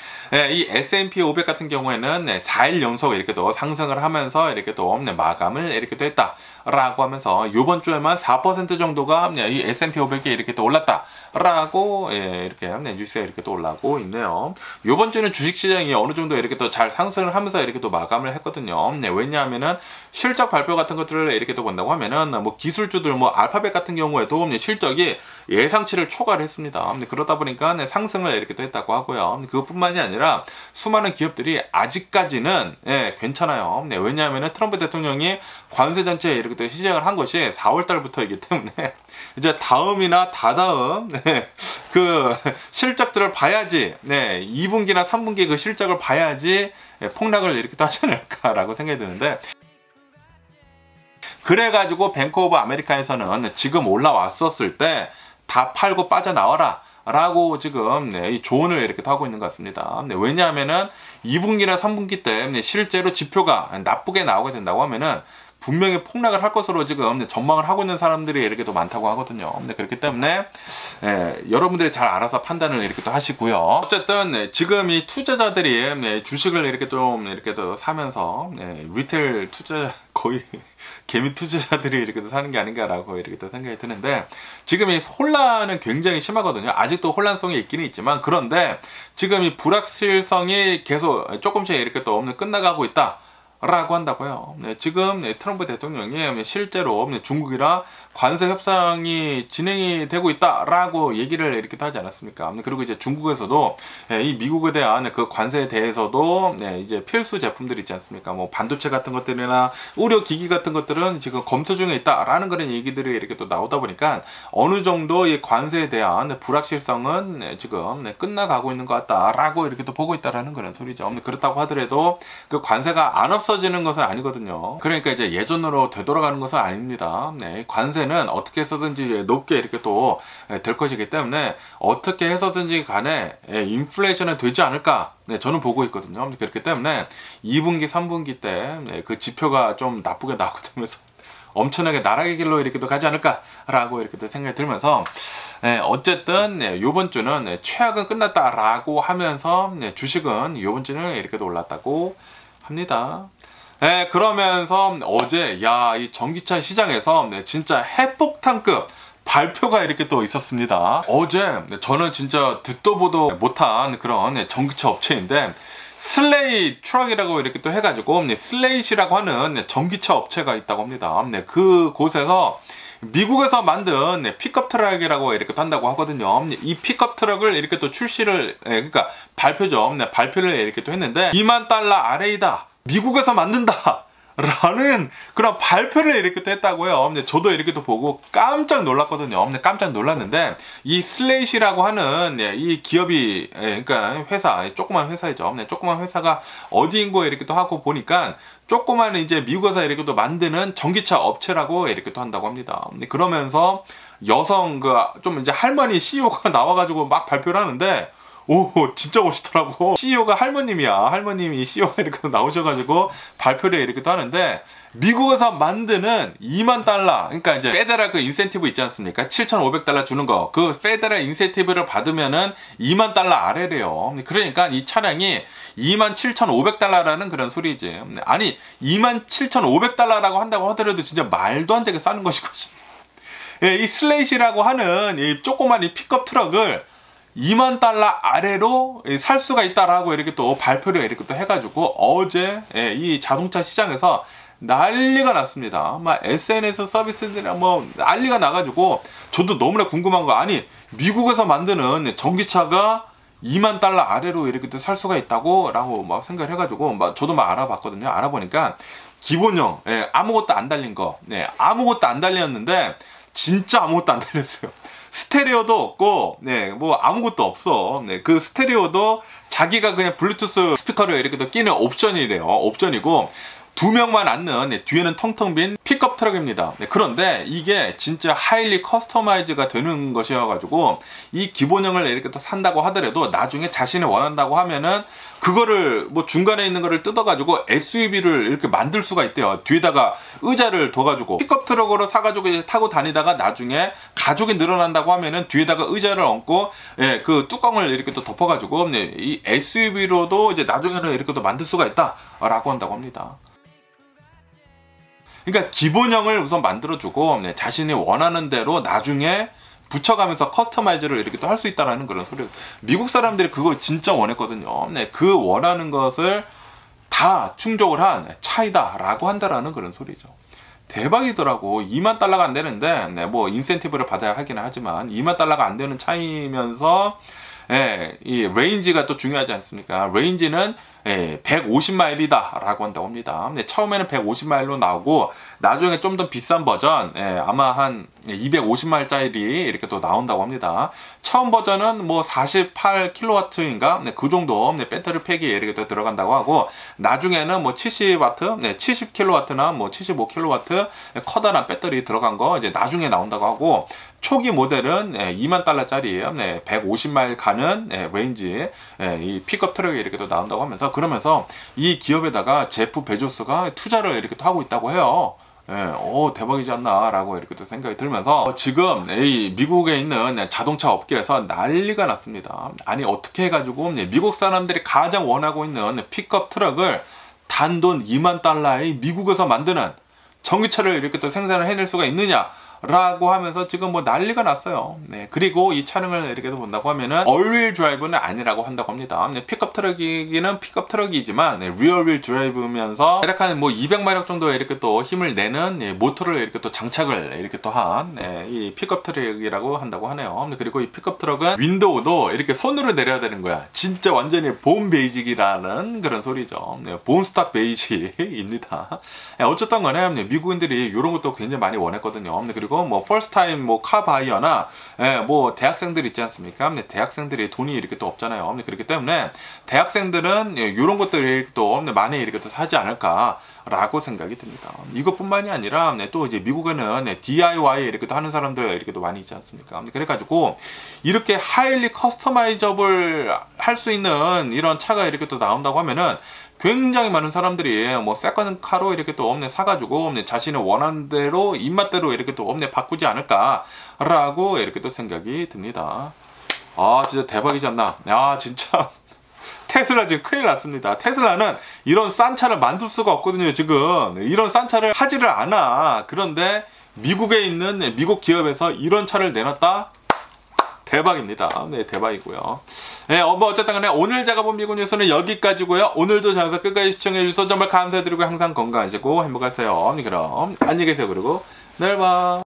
이 S&P 500 같은 경우에는 4일 연속 이렇게 또 상승을 하면서 이렇게 또 마감을 이렇게 또 했다라고 하면서 요번 주에만 4% 정도가 이 S&P 500이 이렇게 또 올랐다라고 이렇게 뉴스에 이렇게 또 올라오고 있네요. 요번 주는 주식시장이 어느 정도 이렇게 또 잘 상승을 하면서 이렇게 또 마감을 했거든요. 왜냐하면은 실적 발표 같은 것들을 이렇게 또 본다고 하면은 뭐 기술주들 뭐 알파벳 같은 경우에도 실적이 예상치를 초과를 했습니다. 그러다 보니까 상승을 이렇게 또 했다고 하고요. 그것뿐만이 아니라 수많은 기업들이 아직까지는 괜찮아요. 왜냐하면 트럼프 대통령이 관세 정책에 이렇게 또 시작을 한 것이 4월 달부터이기 때문에 이제 다음이나 다다음 그 실적들을 봐야지 2분기나 3분기 그 실적을 봐야지 폭락을 이렇게 또 하지 않을까라고 생각이 드는데, 그래가지고 뱅크 오브 아메리카에서는 지금 올라왔었을 때 다 팔고 빠져나와라 라고 지금 이 조언을 이렇게 하고 있는 것 같습니다. 왜냐하면은 2분기나 3분기 때 실제로 지표가 나쁘게 나오게 된다고 하면은 분명히 폭락을 할 것으로 지금 전망을 하고 있는 사람들이 이렇게 또 많다고 하거든요. 그렇기 때문에 여러분들이 잘 알아서 판단을 이렇게 또 하시고요. 어쨌든 지금 이 투자자들이 주식을 이렇게 좀 이렇게 또 사면서 리테일 투자 거의 개미 투자자들이 이렇게 사는 게 아닌가라고 이렇게 또 생각이 드는데, 지금 이 혼란은 굉장히 심하거든요. 아직도 혼란성이 있기는 있지만, 그런데 지금 이 불확실성이 계속 조금씩 이렇게 또 끝나가고 있다 라고 한다고요. 지금 트럼프 대통령이 실제로 중국이랑 관세 협상이 진행이 되고 있다라고 얘기를 이렇게 하지 않았습니까? 그리고 이제 중국에서도 이 미국에 대한 그 관세에 대해서도 이제 필수 제품들이 있지 않습니까? 뭐 반도체 같은 것들이나 의료 기기 같은 것들은 지금 검토 중에 있다라는 그런 얘기들이 이렇게 또 나오다 보니까 어느 정도 이 관세에 대한 불확실성은 지금 끝나가고 있는 것 같다라고 이렇게 또 보고 있다라는 그런 소리죠. 그렇다고 하더라도 그 관세가 안 없어지는 것은 아니거든요. 그러니까 이제 예전으로 되돌아가는 것은 아닙니다. 관세는 어떻게 해서든지 높게 이렇게 또 될 것이기 때문에 어떻게 해서든지 간에 인플레이션은 되지 않을까, 저는 보고 있거든요. 그렇기 때문에 2분기 3분기 때 그 지표가 좀 나쁘게 나오면서 엄청나게 나락의 길로 이렇게 또 가지 않을까라고 이렇게 또 생각이 들면서, 어쨌든 요번 주는 최악은 끝났다라고 하면서 주식은 요번 주는 이렇게 또 올랐다고 합니다. 그러면서 어제 이 전기차 시장에서 진짜 핵폭탄급 발표가 이렇게 또 있었습니다. 어제 저는 진짜 듣도 보도 못한 그런 전기차 업체인데, 슬레이 트럭이라고 이렇게 또 해가지고 슬레이시라고 하는 전기차 업체가 있다고 합니다. 그 곳에서 미국에서 만든 픽업 트럭이라고 이렇게 또 한다고 하거든요. 이 픽업 트럭을 이렇게 또 출시를, 그러니까 발표죠. 발표를 이렇게 또 했는데, $20,000 아래이다, 미국에서 만든다 라는 그런 발표를 이렇게 또 했다고요. 저도 이렇게 또 보고 깜짝 놀랐거든요. 깜짝 놀랐는데, 이 슬레이시라고 하는 이 기업이, 그러니까 회사, 조그만 회사이죠. 조그만 회사가 어디인 거 이렇게 또 하고 보니까 조그만 이제 미국에서 이렇게 또 만드는 전기차 업체라고 이렇게 또 한다고 합니다. 그러면서 여성 좀 이제 할머니 CEO가 나와가지고 막 발표를 하는데, 오, 진짜 멋있더라고. CEO가 할머님이야. 할머님이 CEO가 이렇게 나오셔가지고 발표를 이렇게 또 하는데, 미국에서 만드는 $20,000, 그러니까 이제 페더럴 그 인센티브 있지 않습니까? $7,500 주는 거. 그 페더럴 인센티브를 받으면은 $20,000 아래래요. 그러니까 이 차량이 $27,500라는 그런 소리지. 아니, $27,500라고 한다고 하더라도 진짜 말도 안 되게 싸는 것이거든요. 이 슬레이시라고 하는 이 조그만 이 픽업 트럭을 $20,000 아래로 살 수가 있다라고 이렇게 또 발표를 이렇게 또 해가지고 어제 이 자동차 시장에서 난리가 났습니다. 막 SNS 서비스들이랑 뭐 난리가 나가지고, 저도 너무나 궁금한 거, 아니 미국에서 만드는 전기차가 $20,000 아래로 이렇게 또 살 수가 있다고 라고 막 생각을 해가지고 저도 막 알아봤거든요. 알아보니까 기본형, 아무것도 안 달린 거, 아무것도 안 달렸는데 진짜 아무것도 안 달렸어요. 스테레오도 없고, 뭐 아무것도 없어. 그 스테레오도 자기가 그냥 블루투스 스피커를 이렇게 또 끼는 옵션이래요. 옵션이고, 2명만 앉는 뒤에는 텅텅 빈 픽업 트럭입니다. 그런데 이게 진짜 하일리 커스터마이즈가 되는 것이어가지고, 이 기본형을 이렇게 또 산다고 하더라도 나중에 자신이 원한다고 하면은 그거를 뭐 중간에 있는 거를 뜯어가지고 SUV를 이렇게 만들 수가 있대요. 뒤에다가 의자를 둬가지고 픽업 트럭으로 사가지고 이제 타고 다니다가 나중에 가족이 늘어난다고 하면은 뒤에다가 의자를 얹고 그 뚜껑을 이렇게 또 덮어가지고 이 SUV로도 이제 나중에는 이렇게 또 만들 수가 있다라고 한다고 합니다. 그러니까 기본형을 우선 만들어주고 자신이 원하는 대로 나중에 붙여가면서 커스터마이즈를 이렇게 또 할 수 있다라는 그런 소리. 미국 사람들이 그거 진짜 원했거든요. 그 원하는 것을 다 충족을 한 차이다라고 한다라는 그런 소리죠. 대박이더라고. $20,000가 안 되는데, 뭐 인센티브를 받아야 하기는 하지만 $20,000가 안 되는 차이면서, 이 레인지가 또 중요하지 않습니까? 레인지는 150마일이다 라고 한다고 합니다. 처음에는 150마일로 나오고 나중에 좀 더 비싼 버전, 아마 한 250마일짜리 이렇게 또 나온다고 합니다. 처음 버전은 뭐 48kW인가 그 정도 배터리 팩이 이렇게 또 들어간다고 하고, 나중에는 뭐 70W, 70kW나 뭐 75kW 커다란 배터리 들어간 거 이제 나중에 나온다고 하고, 초기 모델은 $20,000짜리 150마일 가는 레인지 이 픽업 트럭이 이렇게 또 나온다고 하면서, 그러면서 이 기업에다가 제프 베조스가 투자를 이렇게 또 하고 있다고 해요. 대박이지 않나 라고 이렇게 또 생각이 들면서 지금 이 미국에 있는 자동차 업계에서 난리가 났습니다. 아니 어떻게 해가지고 미국 사람들이 가장 원하고 있는 픽업 트럭을 단돈 2만 달러에 미국에서 만드는 전기차를 이렇게 또 생산을 해낼 수가 있느냐 라고 하면서 지금 뭐 난리가 났어요. 네, 그리고 이 차량을 이렇게 본다고 하면은 all-wheel drive는 아니라고 한다고 합니다. 네, 픽업 트럭이기는 픽업 트럭이지만 네, rear-wheel drive면서 약 한 뭐 200마력 정도의 이렇게 또 힘을 내는 네, 모터를 이렇게 또 장착을 이렇게 또 한 네, 이 픽업 트럭이라고 한다고 하네요. 네, 그리고 이 픽업 트럭은 윈도우도 이렇게 손으로 내려야 되는 거야. 진짜 완전히 본 베이직이라는 그런 소리죠. 네, 본 스탑 베이직입니다. 네, 어쨌든 간에 네, 미국인들이 이런 것도 굉장히 많이 원했거든요. 네, 그리고 뭐 퍼스트 타임 뭐 카 바이어나 뭐 대학생들 있지 않습니까? 대학생들이 돈이 이렇게 또 없잖아요. 그렇기 때문에 대학생들은 이런 것들을 또 많이 이렇게 또 사지 않을까라고 생각이 듭니다. 이것뿐만이 아니라 또 이제 미국에는 DIY 이렇게 또 하는 사람들 이렇게 또 많이 있지 않습니까? 그래가지고 이렇게 하일리 커스터마이저블 할 수 있는 이런 차가 이렇게 또 나온다고 하면은 굉장히 많은 사람들이 뭐 세컨드 카로 이렇게 또 사가지고 자신의 원하는 대로 입맛대로 이렇게 또 바꾸지 않을까라고 이렇게 또 생각이 듭니다. 아 진짜 대박이지 않나? 아 진짜 테슬라 지금 큰일 났습니다. 테슬라는 이런 싼 차를 만들 수가 없거든요. 지금 이런 싼 차를 하지를 않아. 그런데 미국에 있는 미국 기업에서 이런 차를 내놨다? 대박입니다. 네, 대박이고요. 네, 뭐 어쨌든 간에 오늘 제가 본 미국 뉴스는 여기까지고요. 오늘도 저에서 끝까지 시청해 주셔서 정말 감사드리고 항상 건강하시고 행복하세요. 그럼 안녕히 계세요. 그리고 내일 봐.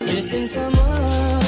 Missing someone